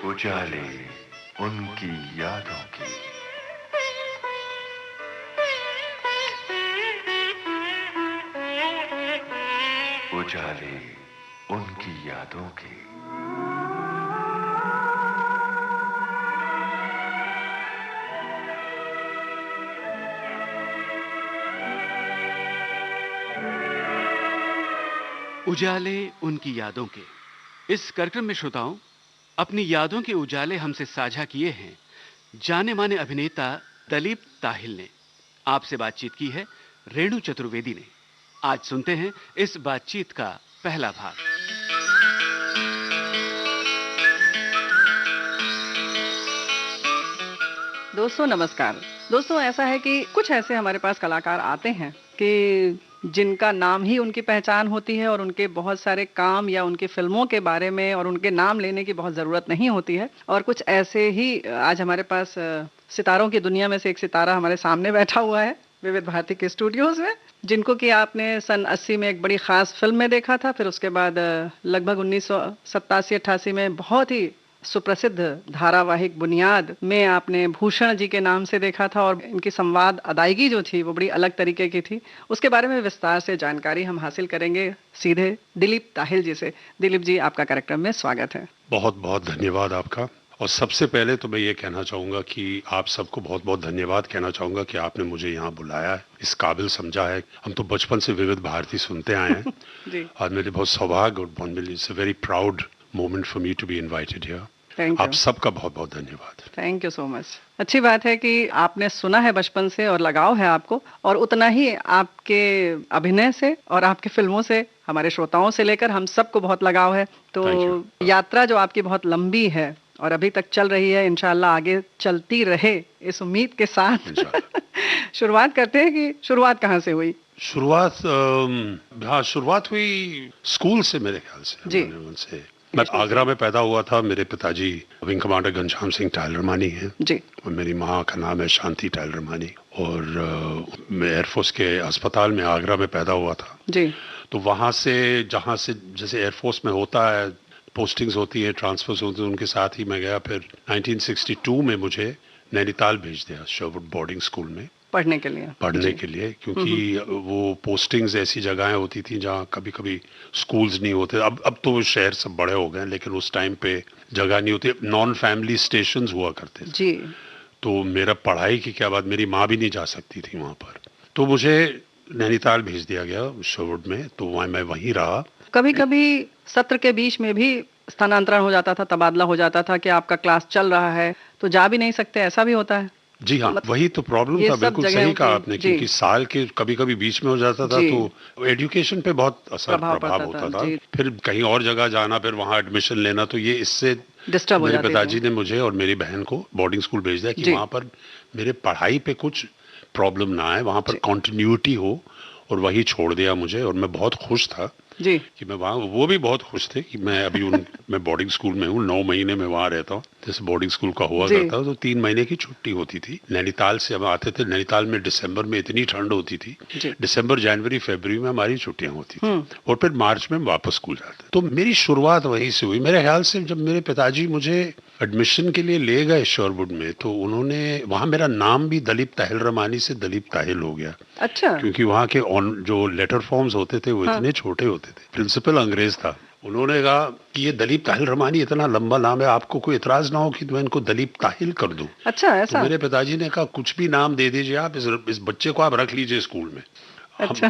उजाले उनकी यादों की। उजाले उनकी यादों की। उजाले उनकी यादों के इस कार्यक्रम में श्रोताओं अपनी यादों के उजाले हमसे साझा किए हैं जाने माने अभिनेता दलीप ताहिल ने। आपसे बातचीत की है रेणु चतुर्वेदी ने। आज सुनते हैं इस बातचीत का पहला भाग। दोस्तों नमस्कार। दोस्तों ऐसा है कि कुछ ऐसे हमारे पास कलाकार आते हैं कि जिनका नाम ही उनकी पहचान होती है और उनके बहुत सारे काम या उनकी फिल्मों के बारे में और उनके नाम लेने की बहुत ज़रूरत नहीं होती है। और कुछ ऐसे ही आज हमारे पास सितारों की दुनिया में से एक सितारा हमारे सामने बैठा हुआ है विविध भारती के स्टूडियोज में, जिनको कि आपने सन 80 में एक बड़ी ख़ास फिल्म में देखा था। फिर उसके बाद लगभग 1987-88 में बहुत ही सुप्रसिद्ध धारावाहिक बुनियाद में आपने भूषण जी के नाम से देखा था और इनकी संवाद अदायगी जो थी वो बड़ी अलग तरीके की थी। उसके बारे में विस्तार से जानकारी हम हासिल करेंगे सीधे दिलीप ताहिल जी से। दिलीप जी, आपका कार्यक्रम में स्वागत है। बहुत बहुत धन्यवाद आपका। और सबसे पहले तो मैं ये कहना चाहूँगा कि आप सबको बहुत बहुत धन्यवाद कहना चाहूँगा कि आपने मुझे यहाँ बुलाया है, इस काबिल समझा है। हम तो बचपन से विविध भारती सुनते आए हैं। जी। आज मेरे बहुत सौभाग्य और बहुत मिली, it's a very proud moment for me to be invited here. आप सबका बहुत बहुत धन्यवाद। Thank you so much. अच्छी बात है कि आपने सुना है बचपन से और लगाव है आपको, और उतना ही आपके अभिनय से और आपके फिल्मों से हमारे श्रोताओं से लेकर हम सबको बहुत लगाव है। तो यात्रा जो आपकी बहुत लंबी है और अभी तक चल रही है, इंशाल्लाह आगे चलती रहे इस उम्मीद के साथ शुरुआत करते हैं कि शुरुआत कहाँ से हुई? शुरुआत हुई स्कूल से मेरे ख्याल से। जी। मैं आगरा में पैदा हुआ था। मेरे पिताजी विंग कमांडर घनश्याम सिंह टाइलरमानी हैं जी, और मेरी माँ का नाम है शांति टाइलरमानी। और मैं एयरफोर्स के अस्पताल में आगरा में पैदा हुआ था जी। तो वहाँ से जहाँ से जैसे एयरफोर्स में होता है, पोस्टिंग्स होती है, ट्रांसफर्स होते हैं, उनके साथ ही मैं गया। फिर 1962 में मुझे नैनीताल भेज दिया शर्वुड बोर्डिंग स्कूल में पढ़ने के लिए क्योंकि वो पोस्टिंग्स ऐसी जगहें होती थी जहाँ कभी कभी स्कूल्स नहीं होते। अब तो शहर सब बड़े हो गए, लेकिन उस टाइम पे जगह नहीं होती, नॉन फैमिली स्टेशंस हुआ करते थे जी। तो मेरा पढ़ाई की क्या बात, मेरी माँ भी नहीं जा सकती थी वहाँ पर, तो मुझे नैनीताल भेज दिया गया शर्वुड में। तो वहाँ मैं वहीं रहा। कभी कभी सत्र के बीच में भी स्थानांतरण हो जाता था, तबादला हो जाता था कि आपका क्लास चल रहा है तो जा भी नहीं सकते, ऐसा भी होता है? जी हाँ, वही तो प्रॉब्लम था। बिल्कुल सही कहा आपने, क्योंकि साल के कभी कभी बीच में हो जाता था तो एजुकेशन पे बहुत प्रभाव होता था। फिर कहीं और जगह जाना, फिर वहाँ एडमिशन लेना, तो ये इससे मेरे पिताजी ने मुझे और मेरी बहन को बोर्डिंग स्कूल भेज दिया कि वहाँ पर मेरे पढ़ाई पे कुछ प्रॉब्लम ना आए, वहाँ पर कॉन्टिन्यूटी हो, और वही छोड़ दिया मुझे। और मैं बहुत खुश था जी कि मैं वहाँ, वो भी बहुत खुश थे कि मैं अभी मैं बोर्डिंग स्कूल में हूँ। 9 महीने में वहाँ रहता हूँ, जैसे बोर्डिंग स्कूल का हुआ करता, तो 3 महीने की छुट्टी होती थी। नैनीताल से हम आते थे। नैनीताल में दिसंबर में इतनी ठंड होती थी, दिसंबर, जनवरी, फरवरी में हमारी छुट्टियां होती थी, और फिर मार्च में वापस स्कूल जाते। तो मेरी शुरुआत वहीं से हुई। मेरे ख्याल से जब मेरे पिताजी मुझे एडमिशन के लिए ले गए शर्वुड में, तो उन्होंने वहाँ मेरा नाम भी दलीप ताहिल से दलीप ताहिल हो गया। अच्छा। क्योंकि वहाँ के जो लेटर फॉर्म्स होते थे वो इतने छोटे होते थे। प्रिंसिपल अंग्रेज था। उन्होंने कहा कि ये दलीप ताहिल रमानी इतना लंबा नाम है, आपको कोई इतराज ना हो कि मैं इनको दलीप ताहिल कर दूं। अच्छा, ऐसा? तो मेरे पिताजी ने कहा कुछ भी नाम दे दीजिए आप, इस बच्चे को आप रख लीजिए स्कूल में। अच्छा।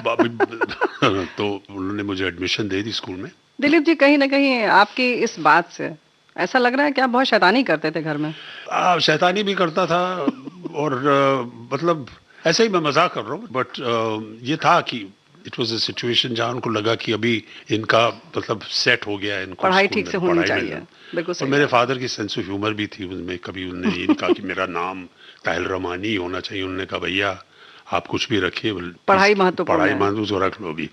तो उन्होंने मुझे एडमिशन दे दी स्कूल में। दिलीप जी, कहीं ना कहीं आपकी इस बात से ऐसा लग रहा है कि आप बहुत शैतानी करते थे घर में। शैतानी भी करता था, और मतलब ऐसे ही मैं मजाक कर रहा हूँ, बट ये था कि इट वाज अ सिचुएशन जहाँ उनको लगा कि अभी इनका मतलब सेट हो गया है, इनको पढ़ाई ठीक से होनी चाहिए। और मेरे फादर की सेंस ऑफ ह्यूमर भी थी उनमें। कभी उन्होंने ये कहा कि मेरा नाम ताहिल रमानी होना चाहिए, उन्होंने कहा भैया आप कुछ भी रखिए, पढ़ाई महत्वपूर्ण रख लो भी।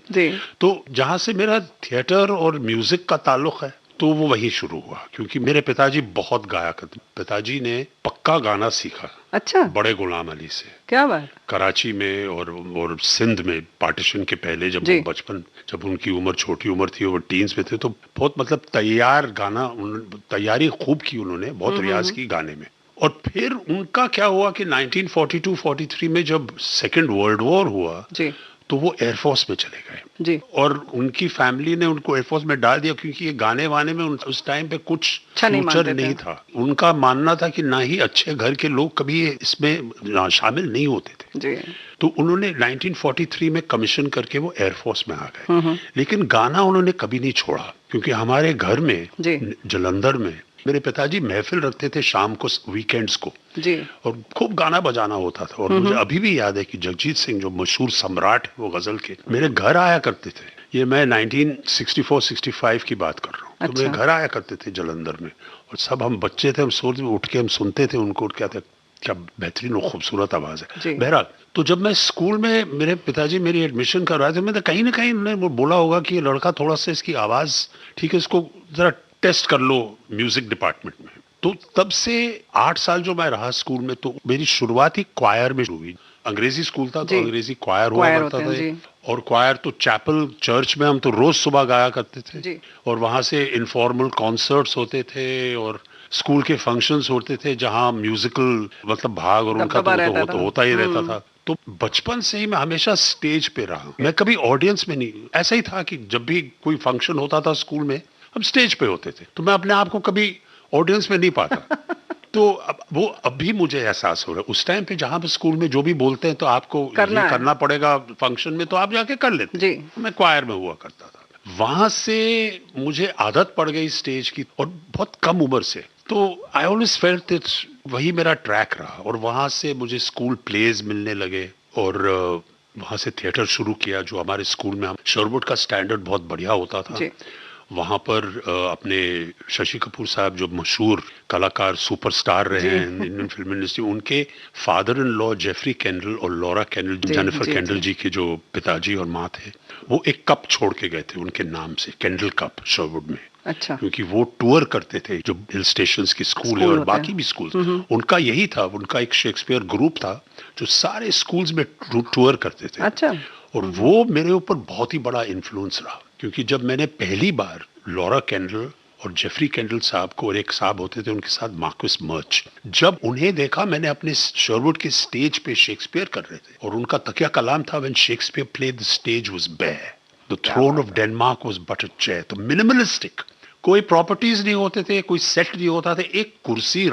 तो जहाँ से मेरा थिएटर और म्यूजिक का ताल्लुक है, तो वो वहीं शुरू हुआ, क्योंकि मेरे पिताजी बहुत गाया करते। पिताजी ने पक्का गाना सीखा, अच्छा, बड़े गुलाम अली से। क्या बात। कराची में और सिंध में पार्टीशन के पहले जब वो बचपन, जब उनकी उम्र छोटी उम्र थी, वो टीन्स में थे, तो बहुत मतलब तैयारी खूब की उन्होंने, बहुत रियाज की गाने में। और फिर उनका क्या हुआ कि 1942-43 में जब सेकेंड वर्ल्ड वॉर हुआ जी, तो वो एयरफोर्स में चले गए जी। और उनकी फैमिली ने उनको एयरफोर्स में डाल दिया, क्योंकि ये गाने वाने में उस टाइम पे कुछ फ्यूचर नहीं था। उनका मानना था कि ना ही अच्छे घर के लोग कभी इसमें शामिल नहीं होते थे जी। तो उन्होंने 1943 में कमीशन करके वो एयरफोर्स में आ गए, लेकिन गाना उन्होंने कभी नहीं छोड़ा, क्योंकि हमारे घर में जलंधर में मेरे पिताजी महफिल रखते थे शाम को, वीकेंड्स को जी, और खूब गाना बजाना होता था। और मुझे अभी भी याद है कि जगजीत सिंह, जो मशहूर सम्राट है वो गजल के, मेरे घर आया करते थे। ये मैं 1964-65 की बात कर रहा हूँ। अच्छा। तो मेरे घर आया करते थे जलंधर में, और सब हम बच्चे थे, हम सोच उठ के हम सुनते थे उनको, क्या बेहतरीन और खूबसूरत आवाज है। बहरहाल, तो जब मैं स्कूल में, मेरे पिताजी मेरी एडमिशन करवाए थे, मैं तो कहीं ना कहीं उन्होंने बोला होगा कि ये लड़का थोड़ा सा, इसकी आवाज ठीक है, इसको जरा टेस्ट कर लो म्यूजिक डिपार्टमेंट में। तो तब से 8 साल जो मैं रहा स्कूल में, तो मेरी शुरुआत ही क्वायर में हुई। अंग्रेजी स्कूल था, तो अंग्रेजी क्वायर हुआ करता था। और क्वायर तो चैपल चर्च में हम तो रोज सुबह गाया करते थे, और वहां से इनफॉर्मल कॉन्सर्ट्स होते थे, और स्कूल के फंक्शंस होते थे जहां म्यूजिकल मतलब भाग और उनका तो होता ही रहता था। तो बचपन से ही मैं हमेशा स्टेज पे रहा, मैं कभी ऑडियंस में नहीं। ऐसा ही था कि जब भी कोई फंक्शन होता था स्कूल में, हम स्टेज पे होते थे, तो मैं अपने आप को कभी ऑडियंस में नहीं पाता। तो अब वो अभी मुझे एहसास हो रहा है, उस टाइम पे जहां पे स्कूल में जो भी बोलते हैं तो आपको करना पड़ेगा फंक्शन में, तो आप जाके कर लेते जी। मैं क्वायर में हुआ करता था, वहां से मुझे आदत पड़ गई स्टेज की, और बहुत कम उम्र से। तो आई ऑलवेज फेल्ट दैट वही मेरा ट्रैक रहा, और वहां से मुझे स्कूल प्लेज मिलने लगे, और वहां से थिएटर शुरू किया, जो हमारे स्कूल में, शरवुड का स्टैंडर्ड बहुत बढ़िया होता था। वहाँ पर अपने शशि कपूर साहब, जो मशहूर कलाकार, सुपरस्टार रहे हैं इंडियन फिल्म इंडस्ट्री, उनके father in law Jeffrey Kendall और Laura Kendall, Jennifer Kendall ji के जो पिताजी और माँ थे, वो एक कप छोड़ के गए थे उनके नाम से, कैंडल कप, शरवुड में। अच्छा। क्योंकि वो टूर करते थे, जो हिल स्टेशंस की स्कूल है और बाकी भी स्कूल, उनका यही था, उनका एक शेक्सपियर ग्रुप था जो सारे स्कूल्स में टूर करते थे। अच्छा। और वो मेरे ऊपर बहुत ही बड़ा इन्फ्लुएंस रहा, क्योंकि जब मैंने पहली बार लॉरा कैंडल और जेफरी कैंडल साहब को, और एक साहब होते थे उनके साथ मार्क्विस मर्च, जब उन्हें देखा, मैंने अपने शरवुड के स्टेज पे शेक्सपियर कर रहे थे, और उनका तकिया कलाम था, when Shakespeare played the stage was bare, the throne of Denmark was but a chair. तो मिनिमलिस्टिक, कोई प्रॉपर्टीज नहीं होते थे, कोई सेट नहीं होता था, एक कुर्सी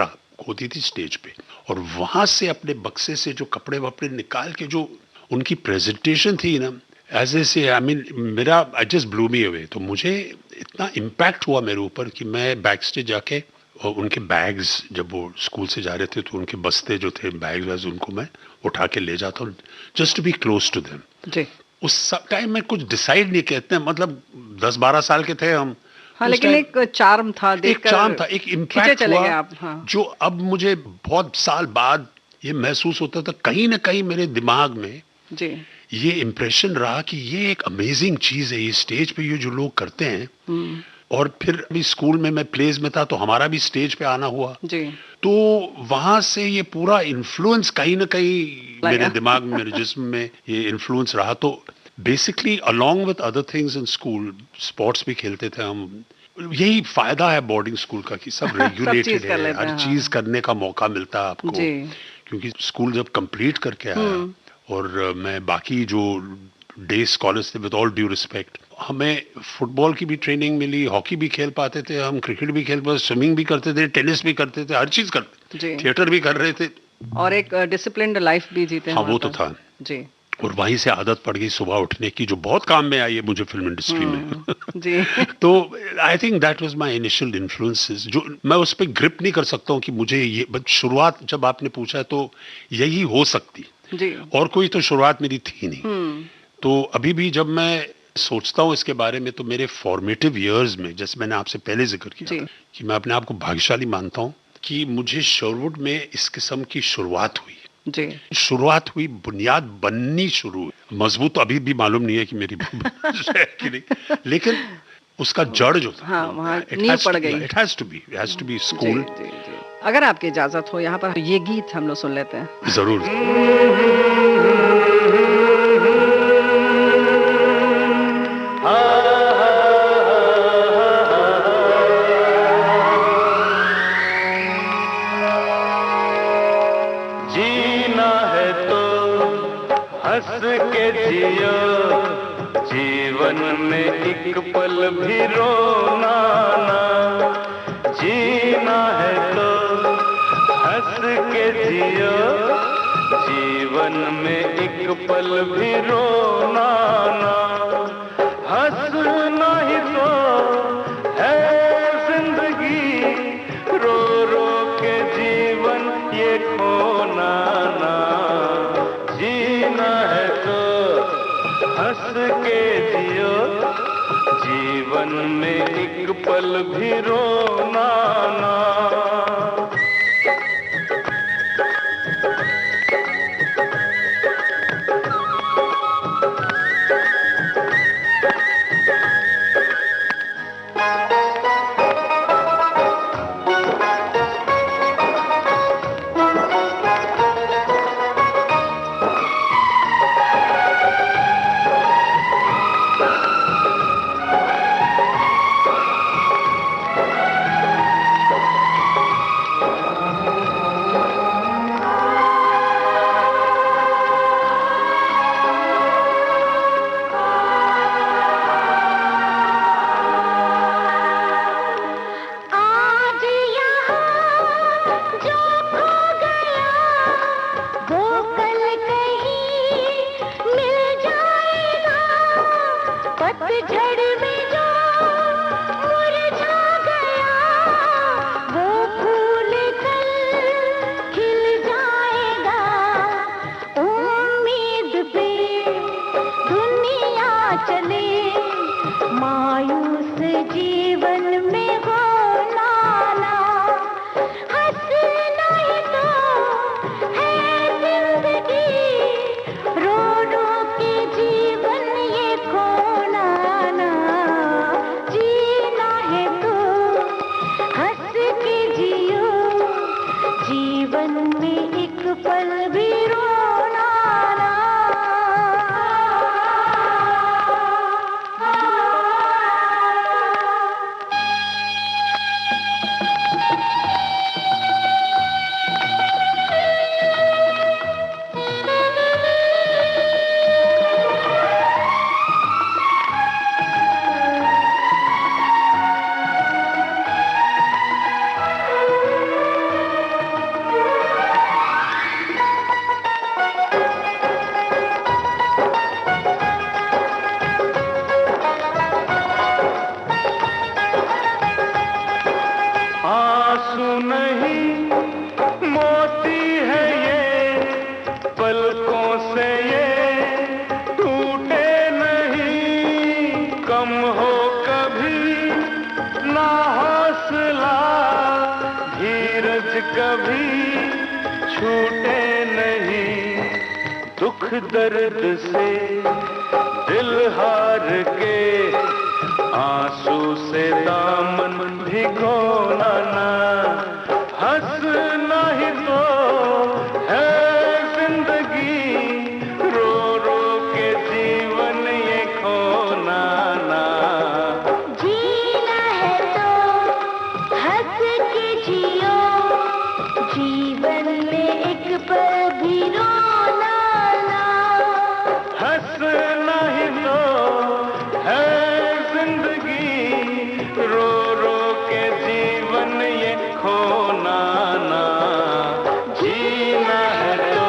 होती थी स्टेज पे, और वहां से अपने बक्से से जो कपड़े वपड़े निकाल के जो उनकी प्रेजेंटेशन थी ना, ऐसे से आई मीन मेरा I just blue me away. तो मुझे इतना इम्पैक्ट हुआ मेरे ऊपर कि मैं बैक स्टेज जाके, और उनके बैग्स, जब वो स्कूल से जा रहे थे तो उनके बस्ते जो थे, बैग्स वैग्स, उनको मैं उठा के ले जाता हूँ, just to be close to them जी। उस टाइम में कुछ डिसाइड नहीं कहते, मतलब 10-12 साल के थे हम। हाँ, लेकिन एक चार्म था, एक चार्म था, एक इम्पैक्ट हुआ आप, हाँ। जो अब मुझे बहुत साल बाद ये महसूस होता था, कहीं ना कहीं मेरे दिमाग में जी ये इम्प्रेशन रहा कि ये एक अमेजिंग चीज है, ये स्टेज पे ये जो लोग करते हैं। और फिर अभी स्कूल में मैं प्लेज में था, तो हमारा भी स्टेज पे आना हुआ जी। तो वहां से ये पूरा इन्फ्लुएंस कहीं ना कहीं मेरे दिमाग में, मेरे जिस्म में ये इन्फ्लुएंस रहा। तो basically along with other things in school, sports भी खेलते थे हम। यही फायदा है बोर्डिंग स्कूल का कि सब रेगुलेटेड है, हर चीज करने का मौका मिलता है आपको, क्योंकि स्कूल जब कंप्लीट करके आया, और मैं बाकी जो डे स्कॉलर्स थे, विद ऑल ड्यू रिस्पेक्ट, हमें फुटबॉल की भी ट्रेनिंग मिली, हॉकी भी खेल पाते थे हम, क्रिकेट भी खेल पाते, स्विमिंग भी करते थे, टेनिस भी करते थे, हर चीज करते थे, थिएटर भी कर रहे थे, और एक डिसिप्लिन्ड लाइफ भी जीते। हाँ, वो तो था जी। और वहीं से आदत पड़ गई सुबह उठने की, जो बहुत काम में आई है मुझे फिल्म इंडस्ट्री में जी। तो I think that was my initial influences, जो मैं उस पर ग्रिप नहीं कर सकता हूँ कि मुझे ये, बट शुरुआत जब आपने पूछा तो यही हो सकती जी। और कोई तो शुरुआत मेरी थी नहीं। तो अभी भी जब मैं सोचता हूँ इसके बारे में, तो मेरे फॉर्मेटिव इयर्स में, जैसे मैंने आपसे पहले जिक्र किया कि मैं अपने आप को भाग्यशाली मानता हूँ कि मुझे शरवुड में इस किस्म की शुरुआत हुई जी। शुरुआत हुई, बुनियाद बननी शुरू हुई। मजबूत अभी भी मालूम नहीं है कि मेरी है कि नहीं, लेकिन उसका जड़ जो था, हाँ, वहाँ नींव पड़ गई। It has to be school. अगर आपकी इजाजत हो यहाँ पर ये गीत हम लोग सुन लेते हैं। जरूर। जीना है तो हंस के जियो, जीवन में एक पल भी रोना ना। जीना है तो हंस के जियो, जीवन में एक पल भी रोना ना। हंसना ही तो है जिंदगी, रो रो के जीवन ये खोना ना। जीना है तो हंस के जियो, जीवन में एक पल भी रोना ना। दर्द से दिल हार के आंसू से दामन भिगोना ना। हंसना ही तो है जिंदगी, रो रो के जीवन ये खोना ना। जीना है तो हंस के जियो, जीवन में एक पल भी रोना। हंसना ही तो है जिंदगी, रो रो के जीवन ये खोना ना। जीना है तो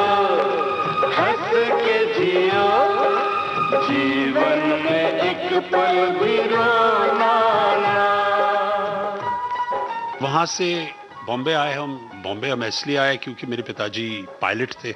हंस के जियो, जीवन में एक पल भी रोना ना। वहां से बॉम्बे आए हम। बॉम्बे हम इसलिए आए क्योंकि मेरे पिताजी पायलट थे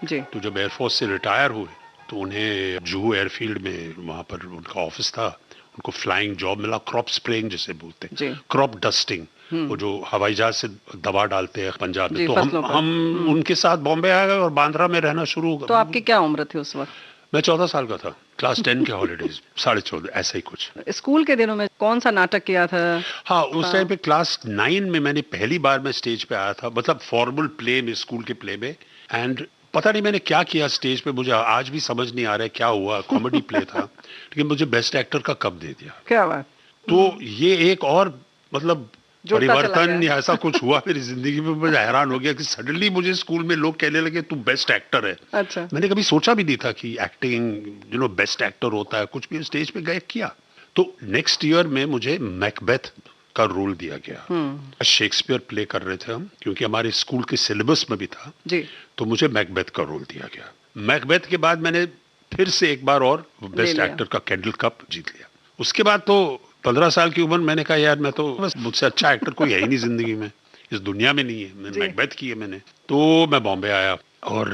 जी। तो जब एयरफोर्स से रिटायर हुए तो उन्हें जुहू एयरफील्ड में वहां पर उनका ऑफिस था, उनको फ्लाइंग जॉब मिला, क्रॉप स्प्रेइंग जिसे बोलते हैं, क्रॉप डस्टिंग, वो जो हवाई जहाज से दवा डालते हैं पंजाब में। तो हम उनके साथ बॉम्बे आ गए और बांद्रा में रहना शुरू हो गया। तो आपकी क्या उम्र थी उस वक्त? मैं 14 साल का था। क्लास 10 के हॉलीडेज 14.5 ऐसा ही कुछ। स्कूल के दिनों में कौन सा नाटक किया था? हाँ, उस टाइम पे क्लास 9 में मैंने पहली बार मैं स्टेज पे आया था, मतलब फॉर्मल प्ले में, स्कूल के प्ले में। एंड पता नहीं मैंने क्या किया स्टेज पे, मुझे आज भी समझ नहीं आ रहा है क्या हुआ। कॉमेडी प्ले था, लेकिन मुझे बेस्ट एक्टर का कप दे दिया। क्या बात। तो ये एक और मतलब परिवर्तन या ऐसा कुछ हुआ मेरी जिंदगी में। मुझे हैरान हो गया कि सडनली मुझे स्कूल में लोग कहने लगे तू बेस्ट एक्टर है। अच्छा। मैंने कभी सोचा भी नहीं था कि एक्टिंग बेस्ट एक्टर होता है। कुछ भी स्टेज पे गए किया। तो नेक्स्ट ईयर में मुझे मैकबेथ का रोल दिया गया। शेक्सपियर प्ले कर रहे थे हम, क्योंकि हमारे स्कूल के सिलेबस में भी था जी। तो मुझे मैकबेथ का रोल दिया गया। मैकबेथ के बाद मैंने फिर से एक बार और बेस्ट एक्टर का कैंडल कप जीत लिया। उसके बाद तो 15 साल की उम्र, मैंने कहा यार मैं तो बस मुझसे अच्छा एक्टर कोई है ही नहीं जिंदगी में, इस दुनिया में नहीं है। मैंने मैकबेथ की है मैंने। तो मैं बॉम्बे आया और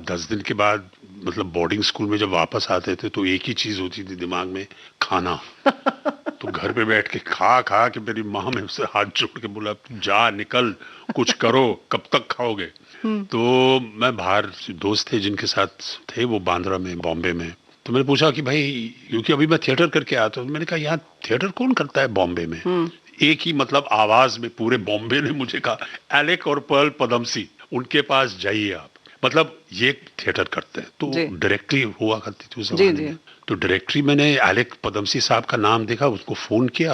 10 दिन के बाद मतलब बोर्डिंग स्कूल में जब वापस आते थे तो एक ही चीज होती थी दिमाग में, खाना। तो घर पे बैठ के खा के मेरी माँ में उससे हाथ जोड़ के बोला जा निकल, कुछ करो, कब तक खाओगे। तो मैं बाहर दोस्त थे जिनके साथ थे, वो बांद्रा में, बॉम्बे में। तो मैंने पूछा कि भाई, क्योंकि अभी मैं थिएटर करके आया था, तो मैंने कहा यहाँ थिएटर कौन करता है बॉम्बे में? एक ही मतलब आवाज में पूरे बॉम्बे ने मुझे कहा एलेक और पर्ल पदमसी, उनके पास जाइए आप, मतलब ये थिएटर करते हैं। तो डायरेक्टरी हुआ करती थी उस जमाने में। तो डायरेक्टरी मैंने एलेक पदमसी साहब का नाम देखा, उसको फोन किया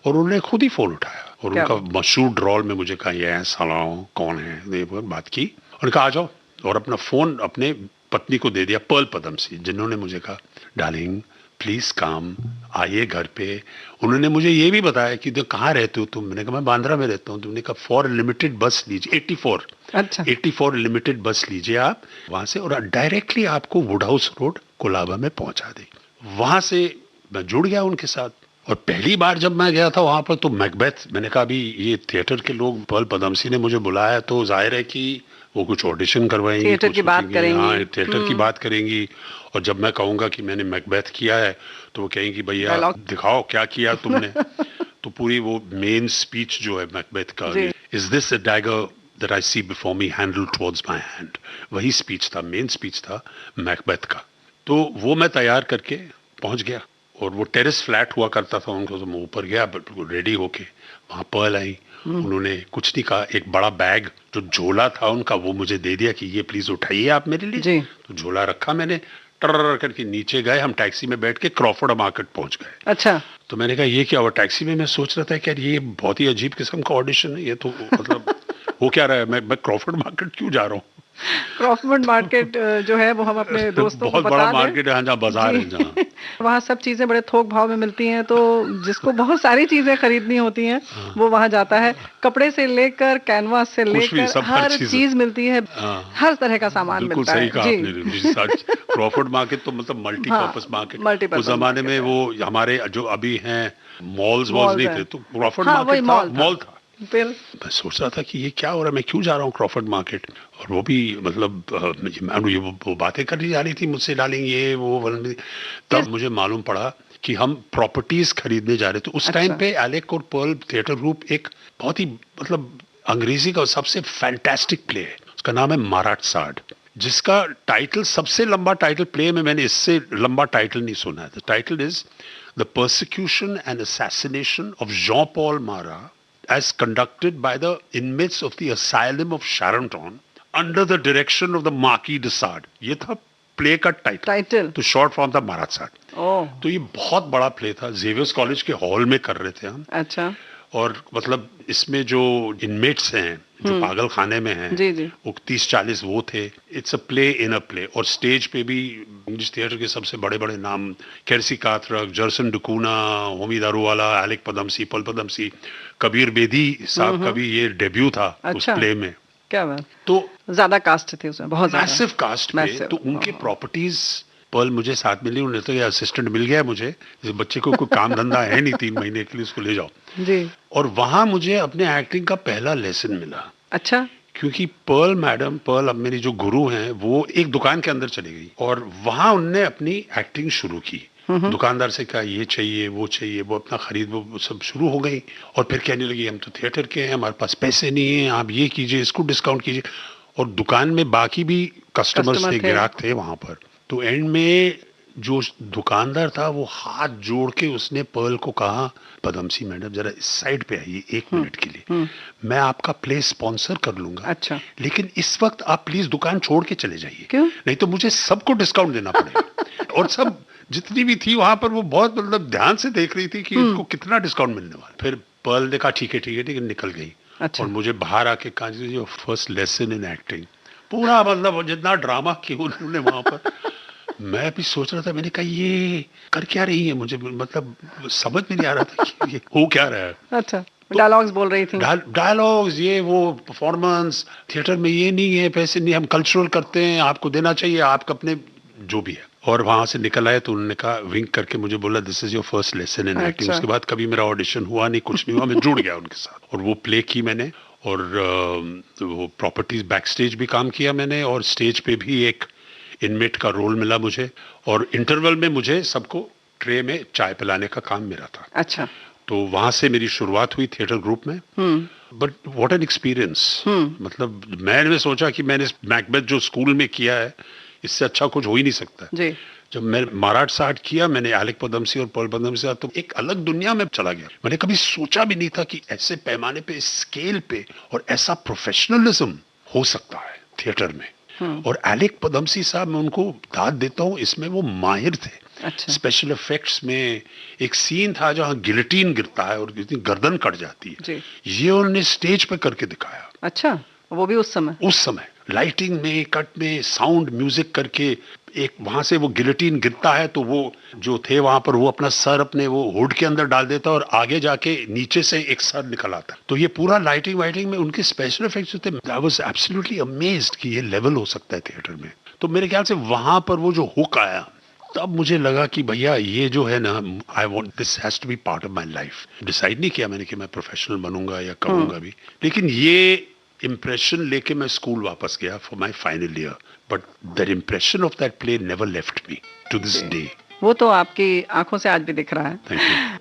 और उन्होंने खुद ही फोन उठाया और उनका मशहूर ड्रॉल में मुझे कहा ये सालाओ कौन है, बात की और कहा आ जाओ। और अपना फोन अपने पत्नी को दे दिया, पर्ल पदमसी, जिन्होंने मुझे कहा डार्लिंग प्लीज कम, आइए घर पे। उन्होंने मुझे ये भी बताया कि कहाँ रहते हो तुम? मैंने कहा मैं बांद्रा में रहता हूँ। तुमने कहा फॉर लिमिटेड बस लीजिए, 84 लिमिटेड बस लीजिए आप वहां से, और डायरेक्टली आपको वुड हाउस रोड कोलाबा में पहुंचा दे। वहां से मैं जुड़ गया उनके साथ। और पहली बार जब मैं गया था वहां पर तो मैकबेथ, मैंने कहा अभी ये थिएटर के लोग, पर्ल पदमसी ने मुझे बुलाया तो जाहिर है कि वो कुछ ऑडिशन करवाएंगी, थिएटर की बात करेंगी। हाँ, थिएटर की बात करेंगी। और जब मैं कहूंगा कि मैंने मैकबेथ किया है तो वो कहेंगी भैया दिखाओ क्या किया तुमने। तो पूरी वो मेन स्पीच जो है मैकबेथ का, is this a dagger that I see before me handle towards my hand, वही स्पीच था, मेन स्पीच था मैकबेथ का। तो वो मैं तैयार करके पहुंच गया और वो टेरेस फ्लैट हुआ करता था उनको। तो मैं ऊपर गया बिल्कुल रेडी होके, वहां पर्ल आई। उन्होंने कुछ नहीं कहा, एक बड़ा बैग जो झोला था उनका वो मुझे दे दिया कि ये प्लीज उठाइए आप मेरे लिए। तो झोला रखा मैंने, टर करके नीचे गए हम, टैक्सी में बैठ के क्रॉफर्ड मार्केट पहुंच गए। अच्छा। तो मैंने कहा ये क्या हुआ? टैक्सी में मैं सोच रहा था कि यार ये बहुत ही अजीब किस्म का ऑडिशन है, ये तो मतलब वो क्या रहा है, मैं क्रॉफर्ड मार्केट क्यों जा रहा हूँ? क्रॉफर्ड मार्केट जो है वो हम अपने दोस्तों को बता दें, बहुत बड़ा मार्केट है जहाँ बाजार है, जहाँ वहाँ सब चीजें बड़े थोक भाव में मिलती हैं। तो जिसको बहुत सारी चीजें खरीदनी होती हैं वो वहाँ जाता है। कपड़े से लेकर कैनवास से लेकर हर चीज मिलती है, हर तरह का सामान मिलता है। क्रॉफर्ड मार्केट तो मतलब मल्टीपर्पज मार्केट। उस जमाने में वो हमारे जो अभी हैं मॉल्स नहीं थे, तो क्रॉफर्ड मार्केट मॉल था। मैं सोच रहा था कि ये क्या हो रहा है, मैं क्यों जा रहा हूँ क्रॉफर्ड मार्केट। और वो भी मतलब वो बातें करनी जा रही थी मुझसे, डालेंगे ये वो। तब मुझे मालूम पड़ा कि हम प्रॉपर्टीज खरीदने जा रहे थे। उस टाइम पे एलेक और पर्ल थिएटर ग्रुप एक बहुत ही मतलब अंग्रेजी का सबसे फैंटास्टिक प्ले है, उसका नाम है माराठसाड, जिसका टाइटल, सबसे लंबा टाइटल प्ले में मैंने इससे लंबा टाइटल नहीं सुना है। The title is the persecution and assassination of John Paul मारा as conducted by the inmates of the asylum of Charenton under the direction of the Marquis de Sade। ये था प्ले का टाइटल, तो short form था माराठसाड। तो ये बहुत बड़ा प्ले था, जेवियर्स कॉलेज के हॉल में कर रहे थे हम। अच्छा। और मतलब इसमें जो इनमेट्स हैं जो पागल खाने में हैं, वो 30-40 वो थे। It's a play in a play. और स्टेज पे भी इंग्लिश थिएटर के सबसे बड़े बड़े नाम, केरसी काथरक, जर्सन डुकूना, होमी दारूवाला, एलेक पदमसी, पर्ल पदमसी, कबीर बेदी साहब का भी ये डेब्यू था उस प्ले में। क्या बात। तो ज्यादा कास्ट थे उसमें, बहुत ज्यादा मैसिव कास्ट में। तो उनके प्रॉपर्टीज, पर्ल मुझे साथ मिली, उन्हें तो ये असिस्टेंट मिल गया मुझे, इस बच्चे को कोई काम धंधा है नहीं 3 महीने के लिए, उसको ले जाओ जी। और वहां मुझे अपने एक्टिंग का पहला लेसन मिला। अच्छा। क्योंकि पर्ल अब मेरी जो गुरु हैं, वो एक दुकान के अंदर चली गई और वहां उनने अपनी एक्टिंग शुरू की। दुकानदार से कहा ये चाहिए वो चाहिए, वो अपना खरीद वो सब शुरू हो गई। और फिर कहने लगी हम तो थिएटर के हैं, हमारे पास पैसे नहीं है, आप ये कीजिए, इसको डिस्काउंट कीजिए। और दुकान में बाकी भी कस्टमर्स थे, ग्राहक थे वहां पर। तो एंड में जो दुकानदार था वो हाथ जोड़ के उसने पर्ल को कहा, पदमसी मैडम जरा इस साइड पे आइए 1 मिनट के लिए, मैं आपका प्ले स्पॉन्सर कर लूंगा, अच्छा, लेकिन इस वक्त आप प्लीज दुकान छोड़ के चले जाइए, क्यों? नहीं तो मुझे सबको डिस्काउंट देना पड़ेगा। और सब जितनी भी थी वहां पर वो बहुत मतलब ध्यान से देख रही थी कि इसको कितना डिस्काउंट मिलने वाला। फिर पर्ल ने कहा ठीक है ठीक है ठीक है, निकल गई। अच्छा। और मुझे बाहर आके कहा जो फर्स्ट लेसन इन एक्टिंग, पूरा मतलब जितना ड्रामा किया उन्होंने वहां पर। मैं भी सोच रहा था, मैंने कहा ये कर क्या रही है, मुझे मतलब समझ में नहीं आ रहा था कि ये हो क्या रहा है। अच्छा, डायलॉग्स बोल रही थी। डायलॉग्स, ये वो परफॉर्मेंस, थिएटर में ये नहीं है, पैसे नहीं, हम कल्चरल करते हैं, आपको देना चाहिए, आपका अपने जो भी है। और वहां से निकल आए तो उन्होंने कहा, विंक करके मुझे बोला, this is your first lesson in acting. उसके बाद कभी मेरा ऑडिशन हुआ नहीं, कुछ नहीं हुआ, मैं जुड़ गया उनके साथ और वो प्ले की मैंने। और वो प्रॉपर्टीज बैक स्टेज भी काम किया मैंने, और स्टेज पे भी एक इनमेट का रोल मिला मुझे। और इंटरवल में मुझे सबको ट्रे में चाय पिलाने का काम मेरा था। अच्छा, तो वहां से मेरी शुरुआत हुई थिएटर ग्रुप में। बट व्हाट एन एक्सपीरियंस, मतलब मैंने सोचा कि मैंने मैकबेथ जो स्कूल में किया है इससे अच्छा कुछ हो ही नहीं सकता जी। जब मैं माराठ साठ किया मैंने एलेक पदमसी और पर्ल पदमसी से, तो एक अलग दुनिया में चला गया। मैंने कभी सोचा भी नहीं था कि ऐसे पैमाने पे, स्केल पे और ऐसा प्रोफेशनलिज्म हो सकता है थिएटर में। और एलेक पदमसी साहब, मैं उनको दाद देता हूँ, इसमें वो माहिर थे। अच्छा। स्पेशल इफेक्ट्स में एक सीन था जहाँ गिलेटिन गिरता है और इतनी गर्दन कट जाती है जी। ये उन्होंने स्टेज पे करके दिखाया। अच्छा, वो भी उस समय लाइटिंग में, कट में, साउंड म्यूजिक करके। एक वहां से वो गिलेटिन गिरता है तो वो जो थे वहां पर वो अपना सर अपने वो हुड के अंदर डाल देता और आगे जाके नीचे से एक सर निकल आता। तो ये पूरा लाइटिंग वाइटिंग में उनके स्पेशल इफेक्ट्स थे। आई वाज एब्सोल्युटली अमेज्ड कि ये लेवल हो सकता है थिएटर में। तो मेरे ख्याल से वहां पर वो जो हुक आया, तब मुझे लगा कि भैया ये जो है ना, I want this has to be part of my life. Decide नहीं किया मैंने कि मैं प्रोफेशनल बनूंगा या करूंगा भी, लेकिन ये इम्प्रेशन लेके मैं स्कूल वापस गया for my final year. But that impression of that play never left me to this day. वो तो आपकी आंखों से आज भी दिख रहा है।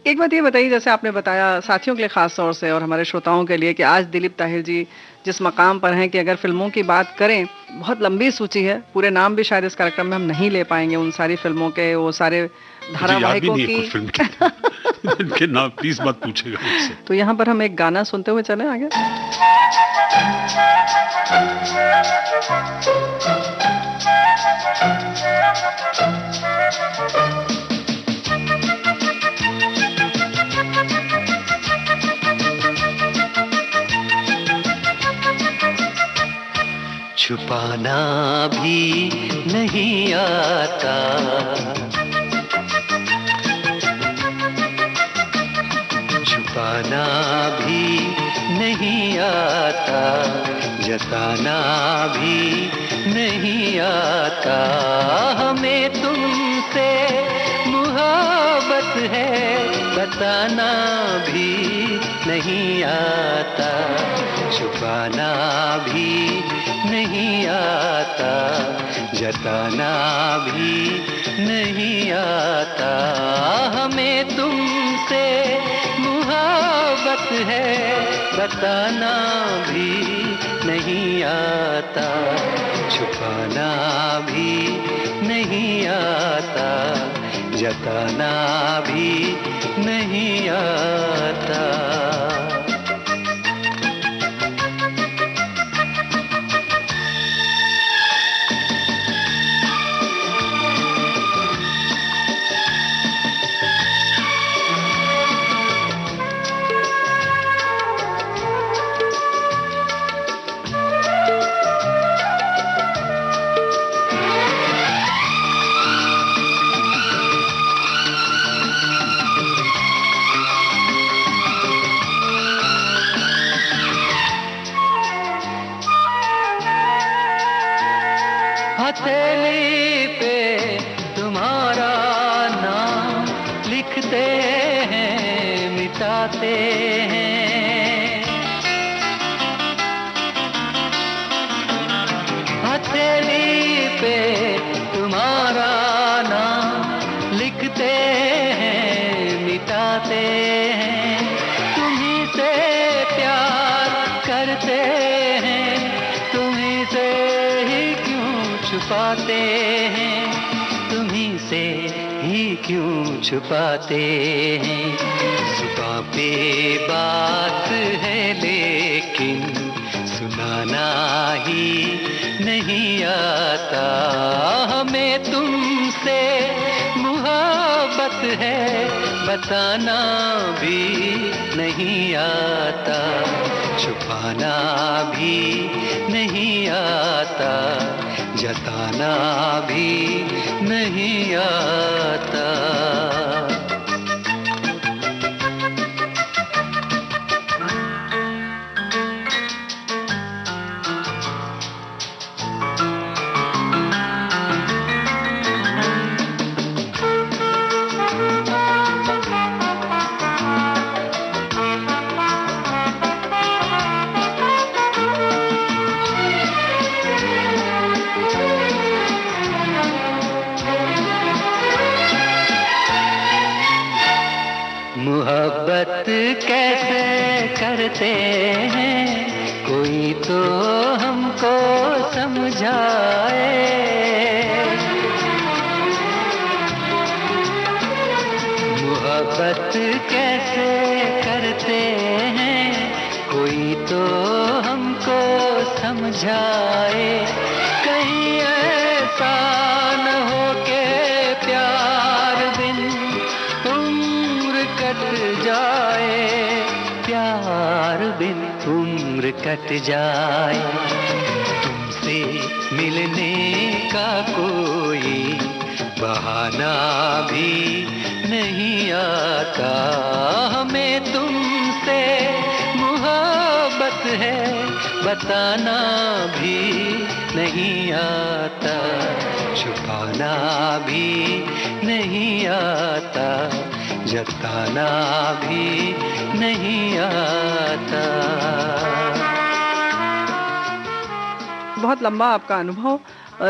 एक बात ये बताइए, जैसे आपने बताया साथियों के लिए खास तौर से और हमारे श्रोताओं के लिए, कि आज दिलीप ताहिल जी जिस मकाम पर हैं कि अगर फिल्मों की बात करें, बहुत लंबी सूची है, पूरे नाम भी शायद इस कार्यक्रम में हम नहीं ले पाएंगे उन सारी फिल्मों के, वो सारे धारावाहिकों की फिल्म के नाम प्लीज मत पूछेगा मुझसे। तो यहाँ पर हम एक गाना सुनते हुए चले आगे। छुपाना भी नहीं आता, छुपाना भी नहीं आता, जताना भी नहीं आता। हमें तुमसे मोहब्बत है बताना भी नहीं आता, छुपाना भी नहीं आता, जताना भी नहीं आता। हमें तुमसे मोहब्बत है बताना भी नहीं आता, छुपाना भी नहीं आता, जताना भी नहीं आता। हथेली पे तुम्हारा नाम लिखते हैं, मिटाते हैं। हथेली पे तुम्हारा नाम लिखते हैं, मिटाते हैं। तुम्हीं से प्यार करते हैं, तुम्हीं से ही छुपाते हैं। तुम्ही से ही क्यों छुपाते हैं। जुबां पे बात है लेकिन सुनाना ही नहीं आता। हमें तुमसे मोहब्बत है बताना भी नहीं आता। छुपाना भी नहीं आता, जताना भी नहीं आता। मोहब्बत कैसे करते हैं कोई तो हमको समझाए। मोहब्बत कैसे करते हैं कोई तो हमको समझाए। कहीं ऐसा न हो के प्यार बिन कट जाए, प्यार बिन उम्र कट जाए। तुमसे मिलने का कोई बहाना भी नहीं आता। हमें तुमसे मोहब्बत है बताना भी नहीं आता। छुपाना भी नहीं आता, जताना भी नहीं आता। बहुत लंबा आपका अनुभव,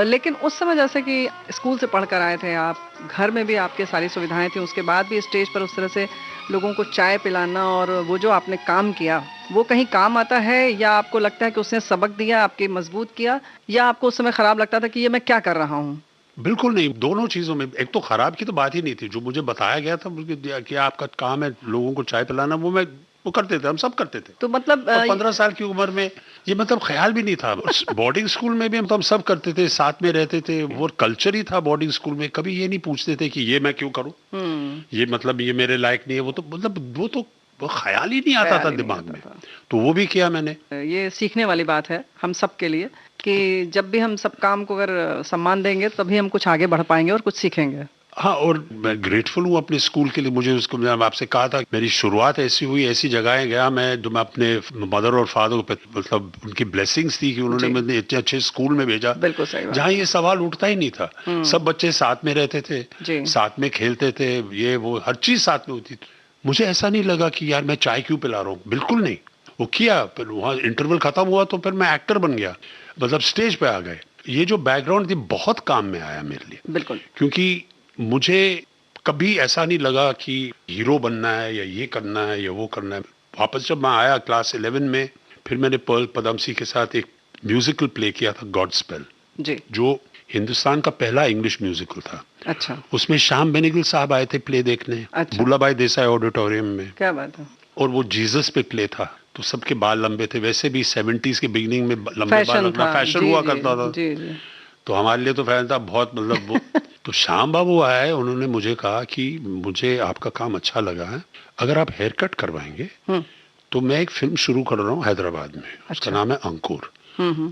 लेकिन उस समय जैसे कि स्कूल से पढ़कर आए थे आप, घर में भी आपके सारी सुविधाएं थी, उसके बाद भी स्टेज पर उस तरह से लोगों को चाय पिलाना और वो जो आपने काम किया वो कहीं काम आता है, या आपको लगता है कि उसने सबक दिया, आपके मजबूत किया, या आपको उस समय खराब लगता था कि ये मैं क्या कर रहा हूँ? बिल्कुल नहीं, दोनों चीजों में। एक तो खराब की तो बात ही नहीं थी, जो मुझे बताया गया था कि आपका काम है लोगों को चाय पिलाना, वो करते थे, हम सब करते थे। तो मतलब 15 साल की उम्र में ये मतलब ख्याल भी नहीं था। बोर्डिंग स्कूल में भी हम सब करते थे, साथ में रहते थे, वो कल्चर ही था बोर्डिंग स्कूल में। कभी ये नहीं पूछते थे कि ये मैं क्यों करूं, ये मतलब ये मेरे लायक नहीं है। वो तो ख्याल ही नहीं आता था दिमाग में। तो वो भी किया मैंने। ये सीखने वाली बात है हम सब के लिए कि जब भी हम सब काम को अगर सम्मान देंगे तभी हम कुछ आगे बढ़ पाएंगे और कुछ सीखेंगे। हाँ, और मैं ग्रेटफुल हूँ अपने स्कूल के लिए। मुझे उसको मैंने आपसे कहा था, मेरी शुरुआत ऐसी हुई, ऐसी जगहें गया मैं जो मैं अपने मदर और फादर को मतलब उनकी ब्लेसिंग्स थी कि उन्होंने मुझे इतने अच्छे स्कूल में भेजा। बिल्कुल सही बात। जहाँ ये सवाल उठता ही नहीं था। सब बच्चे साथ में रहते थे, साथ में खेलते थे, ये वो हर चीज साथ में होती थी। मुझे ऐसा नहीं लगा कि यार मैं चाय क्यों पिला रहा हूँ, बिल्कुल नहीं। वो किया, फिर वहाँ इंटरवल खत्म हुआ तो फिर मैं एक्टर बन गया, मतलब स्टेज पे आ गए। ये जो बैकग्राउंड थी बहुत काम में आया मेरे लिए। बिल्कुल, क्योंकि मुझे कभी ऐसा नहीं लगा कि हीरो बनना है या ये करना है या वो करना है। वापस जब मैं आया क्लास 11 में, फिर मैंने पर्ल पदमसी के साथ एक म्यूजिकल प्ले किया था, गॉड स्पेल जी, जो हिंदुस्तान का पहला इंग्लिश म्यूजिकल था। अच्छा। उसमें श्याम बेनेगल साहब आए थे प्ले देखने, अच्छा। बुल्लाभाई देसाई ऑडिटोरियम में। क्या बात है। और वो जीसस पे प्ले था, तो सबके बाल लंबे थे। वैसे भी 70s के बिगिनिंग में लंबे बाल रखना फैशन हुआ करता था। जी, जी। तो हमारे लिए तो फैशन था बहुत, मतलब वो तो श्याम बाबू आए, उन्होंने मुझे कहा कि मुझे आपका काम अच्छा लगा है, अगर आप हेयर कट करवाएंगे तो मैं एक फिल्म शुरू कर रहा हूँ हैदराबाद में। अच्छा। उसका नाम है अंकुर,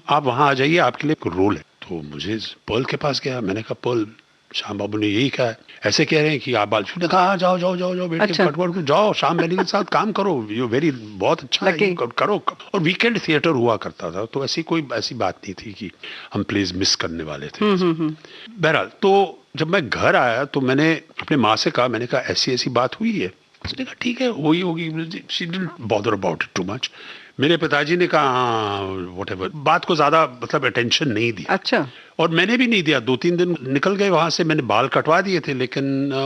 आप वहां आ जाइए, आपके लिए एक रोल है। तो मुझे पर्ल के पास गया, मैंने कहा पर्ल, श्याम बाबू ने यही कहा है, ऐसे कह रहे हैं कि आप बाल छूने। कहा जाओ जाओ जाओ जाओ बेटे, अच्छा। कटवट को जाओ, श्याम बेनेगल के साथ काम करो, यू वेरी बहुत अच्छा है, करो। और वीकेंड थिएटर हुआ करता था, तो ऐसी कोई ऐसी बात नहीं थी कि हम प्लेज मिस करने वाले थे। बहरहाल, तो जब मैं घर आया तो मैंने अपने माँ से कहा, मैंने कहा ऐसी ऐसी बात हुई है। उसने कहा ठीक है, हुई होगी। She didn't bother about it too much. मेरे पिताजी ने कहा हाँ व्हाटएवर, बात को ज्यादा मतलब अटेंशन नहीं दिया। अच्छा। और मैंने भी नहीं दिया। 2-3 दिन निकल गए वहां से, मैंने बाल कटवा दिए थे, लेकिन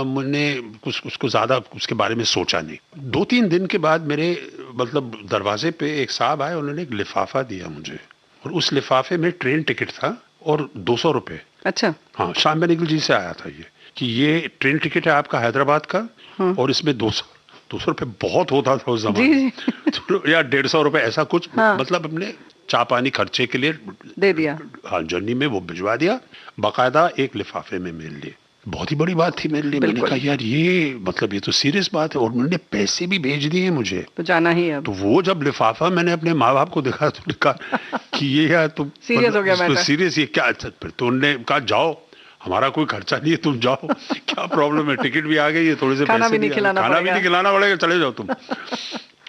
मैंने उसको ज्यादा उसके बारे में सोचा नहीं। 2-3 दिन के बाद मेरे मतलब दरवाजे पे एक साहब आए, उन्होंने एक लिफाफा दिया मुझे, और उस लिफाफे में ट्रेन टिकट था और 200 रुपए। अच्छा, हाँ, शाम बेनेगल जी से आया था ये कि ये ट्रेन टिकट है आपका हैदराबाद का, और इसमें 200 रुपए बहुत होता था उस जमाने तो या 150 रुपए ऐसा कुछ, मतलब हमने चाय पानी खर्चे के लिए दे दिया। हाँ, जर्नी में वो भिजवा दिया, बाकायदा एक लिफाफे में मेरे लिए। बहुत ही बड़ी बात थी मेरे लिए। मैंने कहा यार ये मतलब ये तो सीरियस बात है, और उन्होंने पैसे भी भेज दिए मुझे, तो जाना ही है। तो वो जब लिफाफा मैंने अपने माँ बाप को दिखा तो कहा कि ये यार तुम सीरियस हो गया, सीरियस ये क्या। फिर तो उन्होंने कहा जाओ, हमारा कोई खर्चा नहीं है, तुम जाओ, क्या प्रॉब्लम है, टिकट भी आ गई है, थोड़े से खाना भी नहीं खिलाना पड़ेगा, चले जाओ तुम।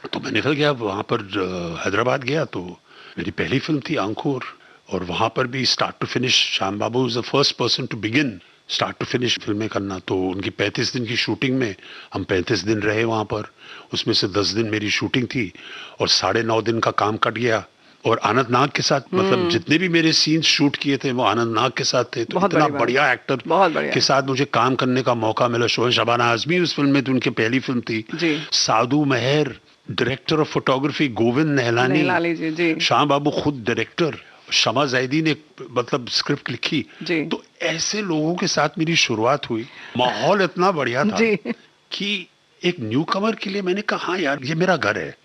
तो मैं निकल गया वहां पर, हैदराबाद गया, तो मेरी पहली फिल्म थी अंकुर, और वहां पर भी start to finish Shyam Babu is the first person to begin start to finish फिल्में करना। तो उनकी 35 दिन की शूटिंग में हम 35 दिन रहे वहां पर, उसमें से 10 दिन मेरी शूटिंग थी, और 9.5 दिन का काम कट गया। और आनंद नाग के साथ, मतलब जितने भी मेरे सीन्स शूट किए थे वो आनंद नाग के साथ थे, तो इतना बढ़िया एक्टर के साथ मुझे काम करने का मौका मिला। शबाना आजमी उस फिल्म में थी, उनकी पहली फिल्म थी। Sadhu Meher director of photography, Govind Nihalani, Shyam Babu खुद डायरेक्टर, शमा जैदी ने मतलब स्क्रिप्ट लिखी। तो ऐसे लोगों के साथ मेरी शुरुआत हुई। माहौल इतना बढ़िया था कि एक न्यू कमर के लिए मैंने कहा हाँ यार ये मेरा घर है,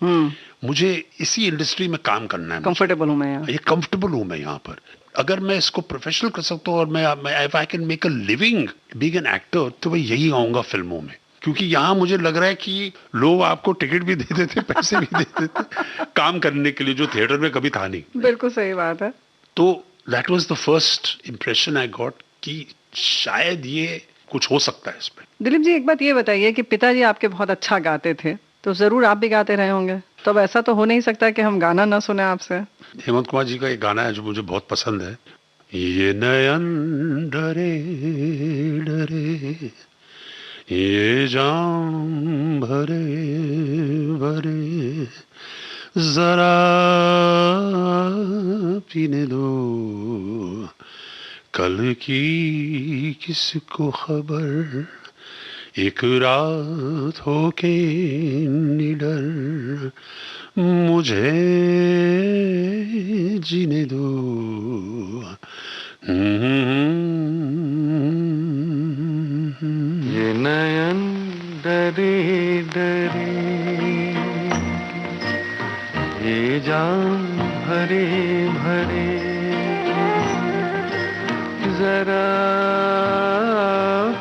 मुझे इसी इंडस्ट्री में काम करना है, कंफर्टेबल हूं मैं यहाँ, ये कंफर्टेबल हूं मैं यहाँ पर। अगर मैं इसको प्रोफेशनल कर सकता हूँ और मैं if I can make a living being an actor, तो मैं यही आऊंगा फिल्मों में। क्योंकि यहाँ मुझे लग रहा है कि लोग आपको टिकट भी दे देते, पैसे भी दे देते काम करने के लिए, जो थिएटर में कभी था नहीं। बिल्कुल सही बात है। तो that was the first impression I got कि शायद ये कुछ हो सकता है इसमें। दिलीप जी, एक बात ये बताइए कि पिताजी आपके बहुत अच्छा गाते थे, तो जरूर आप भी गाते रहे होंगे, तो अब ऐसा तो हो नहीं सकता कि हम गाना ना सुने आपसे। हेमंत कुमार जी का एक गाना है जो मुझे बहुत पसंद है, ये नयन डरे डरे ये जाम भरे भरे जरा पीने दो, कल की किसको खबर, एक रात होके निडर मुझे जीने दो। ये नयन डरे डरे ये जाम भरे भरे जरा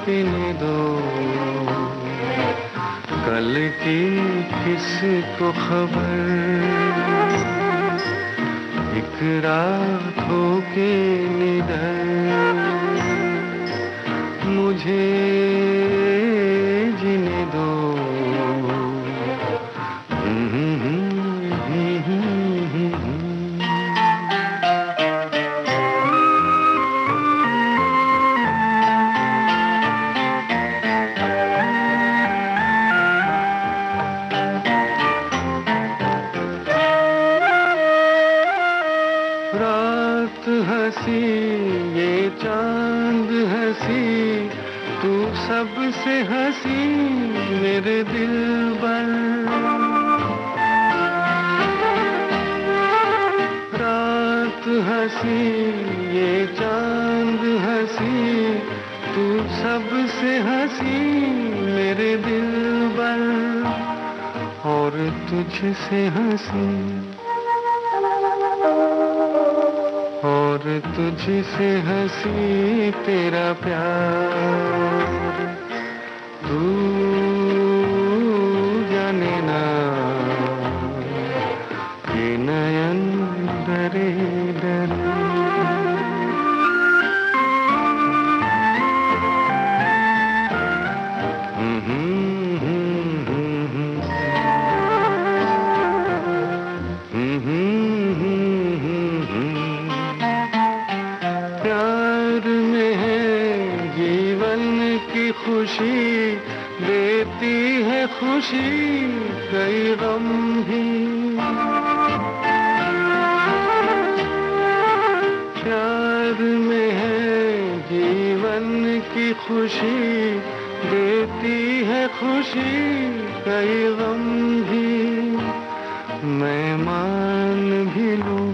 पीने दो, कल की किसको खबर, एक रात होके निडर मुझे जीने दो। रात हंसी ये चांद हंसी, तू सबसे हंसी मेरे दिल पर। रात हंसी ये चांद हंसी, तू सबसे हंसी मेरे दिल पर, और तुझसे हंसी और तुझसे हंसी तेरा प्यार, तू जाने ना ये नयन डरे डरे। खुशी देती है खुशी कई गम भी, प्यार में है जीवन की खुशी देती है खुशी कई गम भी। मैं मान भी लूं,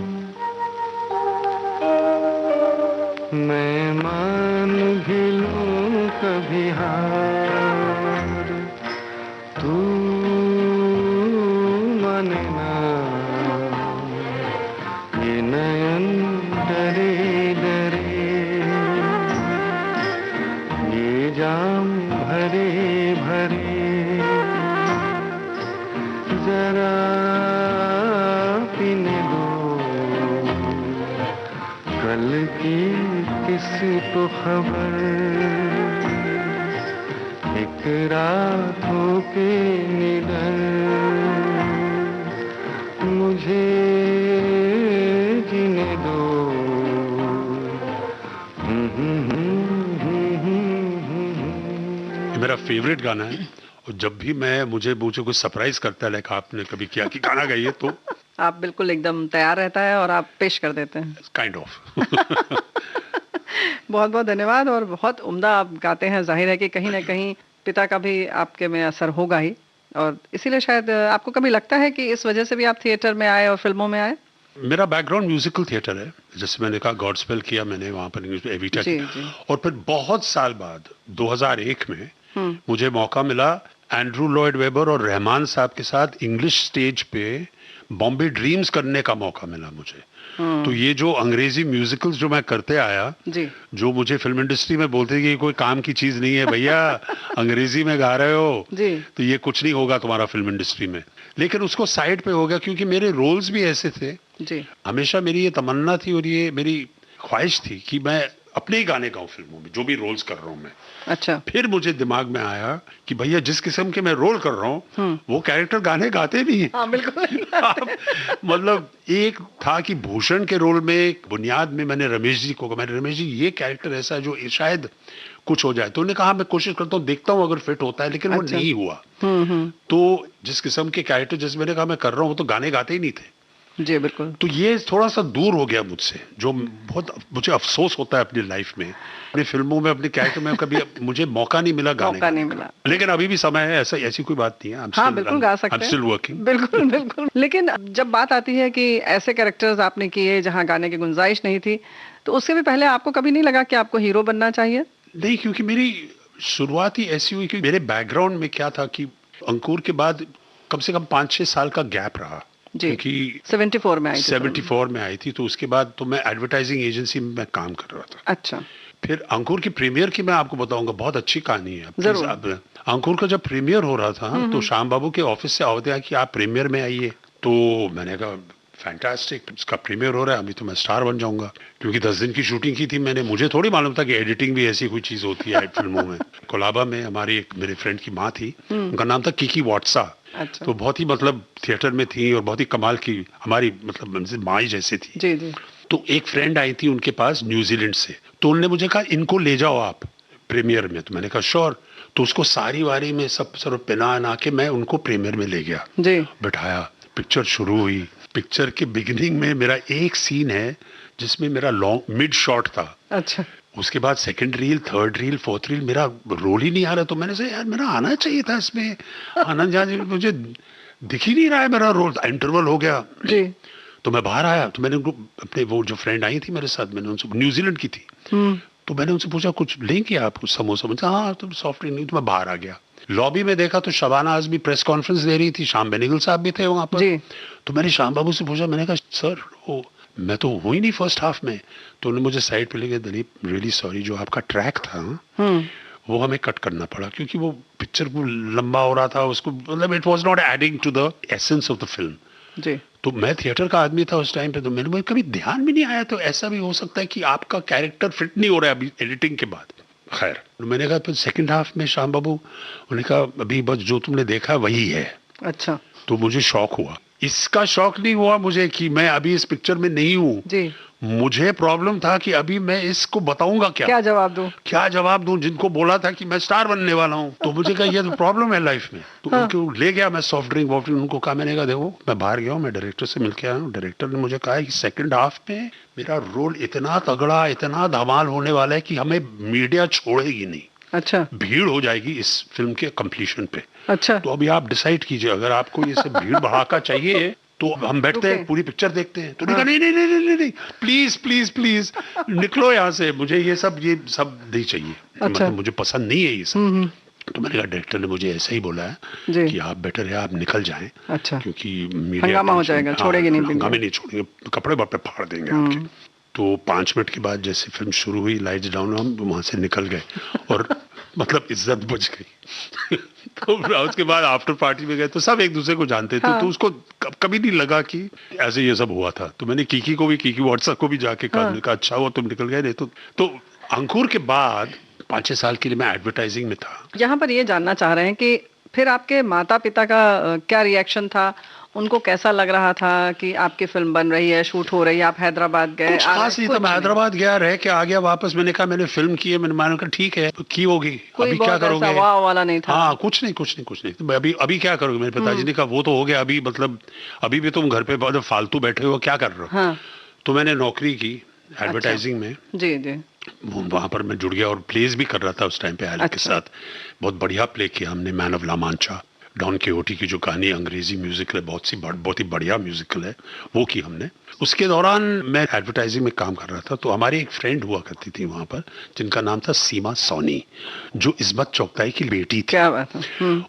मैं मान नयन डरे डरे, ये जाम भरे भरे, जरा पीने दो कल की किसी को खबर, एक रातों के निडर, मुझे जीने दो। ये मेरा फेवरेट गाना है, और जब भी मुझे कुछ सरप्राइज करता है, लाइक आपने कभी किया कि गाना गाइए, तो आप बिल्कुल एकदम तैयार रहता है और आप पेश कर देते हैं, काइंड ऑफ। बहुत बहुत धन्यवाद, और बहुत उम्दा आप गाते हैं। जाहिर है कि कहीं ना कहीं पिता का भी आपके में असर होगा ही, और इसीलिए शायद आपको कभी लगता है कि इस वजह से भी आप थिएटर में आए और फिल्मों में आए। मेरा बैकग्राउंड म्यूजिकल थिएटर है, जैसे मैंने कहा गॉडस्पेल किया मैंने वहां पर एविटा किया, और फिर बहुत साल बाद 2001 में मुझे मौका मिला एंड्रू लॉयड वेबर और रहमान साहब के साथ इंग्लिश स्टेज पे बॉम्बे ड्रीम्स करने का मौका मिला मुझे। तो ये जो अंग्रेजी म्यूजिकल्स जो मैं करते आया जी, जो मुझे फिल्म इंडस्ट्री में बोलते कि कोई काम की चीज नहीं है भैया, अंग्रेजी में गा रहे हो जी, तो ये कुछ नहीं होगा तुम्हारा फिल्म इंडस्ट्री में, लेकिन उसको साइड पे हो गया क्योंकि मेरे रोल्स भी ऐसे थे जी। हमेशा मेरी ये तमन्ना थी और ये मेरी ख्वाहिश थी कि मैं अपने ही गाने गाऊं फिल्मों में, जो भी रोल्स कर रहा हूं मैं। अच्छा। फिर मुझे दिमाग में आया कि भैया जिस किस्म के मैं रोल कर रहा हूँ वो कैरेक्टर गाने गाते नहीं है। हाँ, बिल्कुल। मतलब एक था कि भूषण के रोल में बुनियाद में मैंने रमेश जी को, मैंने रमेश जी ये कैरेक्टर ऐसा है जो शायद कुछ हो जाए, तो उन्होंने कहा मैं कोशिश करता हूँ, देखता हूँ अगर फिट होता है, लेकिन वो नहीं हुआ। तो जिस किस्म के कैरेक्टर जैसे मैंने कहा मैं कर रहा हूँ वो तो गाने गाते ही नहीं थे। जी बिल्कुल। तो ये थोड़ा सा दूर हो गया मुझसे, जो बहुत मुझे अफसोस होता है अपनी लाइफ में, अपनी फिल्मों में अपने कैरेक्टर में कभी मुझे मौका नहीं मिला गाने मौका नहीं मिला। लेकिन अभी भी समय है, ऐसी कोई बात नहीं है। हाँ, बिल्कुल गा सकते हैं। I'm still working। बिल्कुल बिल्कुल। लेकिन जब बात आती है कि ऐसे कैरेक्टर्स आपने किए जहाँ गाने की गुंजाइश नहीं थी, तो उससे भी पहले आपको कभी नहीं लगा कि आपको हीरो बनना चाहिए? नहीं, क्योंकि मेरी शुरुआत ही ऐसी हुई कि मेरे बैकग्राउंड में क्या था कि अंकुर के बाद कम से कम 5-6 साल का गैप रहा, क्योंकि 74 में आई थी। 74 में आई थी, तो उसके बाद तो मैं एडवर्टाइजिंग एजेंसी में काम कर रहा था। अच्छा। फिर अंकुर की प्रीमियर की मैं आपको बताऊंगा, बहुत अच्छी कहानी है। जरूर। अंकुर का जब प्रीमियर हो रहा था तो श्याम बाबू के ऑफिस से आवते हैं कि आप प्रीमियर में आइए, तो मैंने कहा फैंटास्टिक, इसका प्रीमियर हो रहा है, अभी तो मैं स्टार बन जाऊंगा, क्योंकि 10 दिन की शूटिंग की थी मैंने, मुझे थोड़ी मालूम था कि एडिटिंग भी ऐसी कोई चीज होती है फिल्मों में। कोलाबा में हमारी एक मेरे फ्रेंड की माँ थी, उनका नाम था किकी वाटसा। अच्छा। तो बहुत ही मतलब थिएटर में थी और बहुत ही कमाल की, हमारी मतलब माँ ही जैसे थी। जी जी। तो एक फ्रेंड आई थी उनके पास न्यूजीलैंड से, तो उन्होंने मुझे कहा इनको ले जाओ आप प्रीमियर में, तो मैंने कहा श्योर। तो उसको सारी वारी में सब पहना के मैं उनको प्रीमियर में ले गया जी, बिठाया, पिक्चर शुरू हुई। पिक्चर के बिगिनिंग में मेरा एक सीन है जिसमें मेरा लॉन्ग मिड शॉट था। अच्छा। उसके बाद second reel, third reel, fourth reel, मेरा रोल ही नहीं आ रहा, तो मैंने कहा यार मेरा आना चाहिए था इसमें, आनंद जहां मुझे दिख ही नहीं रहा है मेरा रोल। इंटरवल हो गया जी, तो मैं बाहर आया, तो मैंने उनको, अपने वो जो फ्रेंड आई थी मेरे साथ, मैंने उनसे, न्यूजीलैंड की थी, तो मैंने उनसे पूछा कुछ लेंगे आप कुछ समोसा? मुझे हाँ तो सॉफ्ट ड्रिंक नहीं। तो मैं बाहर आ गया, लॉबी में देखा तो शबाना आजमी प्रेस कॉन्फ्रेंस दे रही थी, श्याम बेनेगल साहब भी थे वहां पर जी। तो मैंने श्याम बाबू से पूछा, मैंने कहा सर वो मैं तो हूँ ही नहीं फर्स्ट हाफ में। तो उन्होंने मुझे साइड पे लेके, दिलीप रियली सॉरी, जो आपका ट्रैक था वो हमें कट करना पड़ा, क्योंकि वो पिक्चर को लंबा हो रहा था, उसको मतलब it was not adding to the essence of the film जी। तो मैं थिएटर का आदमी था उस टाइम पे, तो मैंने कभी ध्यान भी नहीं आया, तो ऐसा भी हो सकता है कि आपका कैरेक्टर फिट नहीं हो रहा है अभी एडिटिंग के बाद। खैर, तो मैंने कहा फिर सेकंड हाफ में श्याम बाबू, उन्होंने कहा अभी बस जो तुमने देखा वही है। अच्छा। तो मुझे शौक हुआ। इसका शौक नहीं हुआ मुझे कि मैं अभी इस पिक्चर में नहीं हूँ जी, मुझे प्रॉब्लम था कि अभी मैं इसको बताऊंगा क्या जवाब दूं, क्या जवाब दूं, जिनको बोला था कि मैं स्टार बनने वाला हूं। तो मुझे कहा ये तो प्रॉब्लम है लाइफ में। तो उनको ले गया मैं सॉफ्ट ड्रिंक उनको कहा, मैंने कहा देखो मैं बाहर गया हूं, मैं डायरेक्टर से मिल के आया हूं, डायरेक्टर ने मुझे कहा कि सेकंड हाफ में मेरा रोल इतना तगड़ा, इतना धमाल होने वाला है कि हमें मीडिया छोड़ेगी नहीं। अच्छा। भीड़ हो जाएगी इस फिल्म के कंप्लीशन पे। अच्छा। तो अभी आप डिसाइड कीजिए, अगर आपको ये सब भीड़ भड़ाका चाहिए तो हम बैठते हैं पूरी पिक्चर देखते हैं। तो नहीं, नहीं प्लीज प्लीज प्लीज निकलो यहाँ से, मुझे ये सब नहीं चाहिए। अच्छा। मतलब मुझे पसंद नहीं है ये सब। तो मैंने कहा डायरेक्टर ने मुझे ऐसा ही बोला है कि आप बेटर है आप निकल जाएं। अच्छा। क्योंकि हंगामा हो जाएगा, छोड़ेंगे नहीं, हंगामे नहीं छोड़ेंगे, कपड़े पे फाड़ देंगे आपके। तो 5 मिनट के बाद जैसे फिल्म शुरू हुई, लाइट्स डाउन, हम वहां से निकल गए और मतलब इज्जत बच गई। तो उसके बाद आफ्टर पार्टी में गए तो सब एक दूसरे को जानते थे। तो उसको कभी नहीं लगा कि ऐसे ये सब हुआ था। तो मैंने कीकी व्हाट्सएप को भी जाके कहा अच्छा हुआ तुम निकल गए, नहीं तो अंकुर के बाद 5-6 साल के लिए मैं एडवर्टाइजिंग में था। यहाँ पर ये जानना चाह रहे हैं कि फिर आपके माता पिता का क्या रिएक्शन था, उनको कैसा लग रहा था कि आपकी फिल्म बन रही है, शूट हो रही है, आप हैदराबाद गए? कुछ खास नहीं था, मैं हैदराबाद गया, रह के आ गया वापस। मैंने कहा मैंने फिल्म की है, मैंने माना कहा ठीक है की होगी, अभी क्या करोगे? वाह वाला नहीं था। हाँ कुछ नहीं, अभी क्या करोगे? मेरे पिताजी ने कहा वो तो हो गया, अभी मतलब अभी भी तुम घर पे फालतू बैठे हो, क्या कर रहे हो? तो मैंने नौकरी की एडवर्टाइजिंग में। जी। वहां पर मैं जुड़ गया और प्लेस भी कर रहा था उस टाइम पे एलेक्स के साथ। बहुत बढ़िया प्ले किया हमने, man of La Mancha, don किहोटी की जो कहानी, अंग्रेजी म्यूजिकल है, बहुत ही बढ़िया म्यूजिकल है, वो की हमने। उसके दौरान मैं एडवर्टाइजिंग में काम कर रहा था, तो हमारी एक फ्रेंड हुआ करती थी वहां पर जिनका नाम था सीमा सोनी, जो इस्मत चौगताई की बेटी थी। क्या बात है।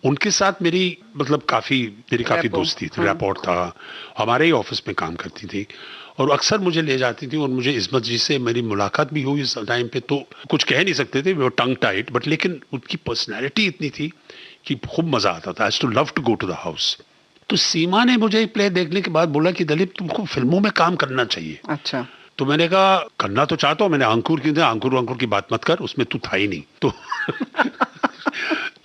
उनके साथ मेरी मतलब काफी दोस्ती थी, रैपोर्ट था। हमारे ही ऑफिस में काम करती थी और अक्सर मुझे ले जाती थी और मुझे इस्मत जी से मेरी मुलाकात भी हुई इस टाइम पे। तो कुछ कह नहीं सकते थे, वो टंग टाइट, बट लेकिन उनकी पर्सनैलिटी इतनी थी कि खूब मजा आता था। I too love to go to the house. तो सीमा ने मुझे प्ले देखने के बाद बोला कि दलीप तुमको फिल्मों में काम करना चाहिए। अच्छा। तो मैंने कहा करना तो चाहता हूँ। मैंने अंकुर की बात मत कर, उसमें तू था ही नहीं, तो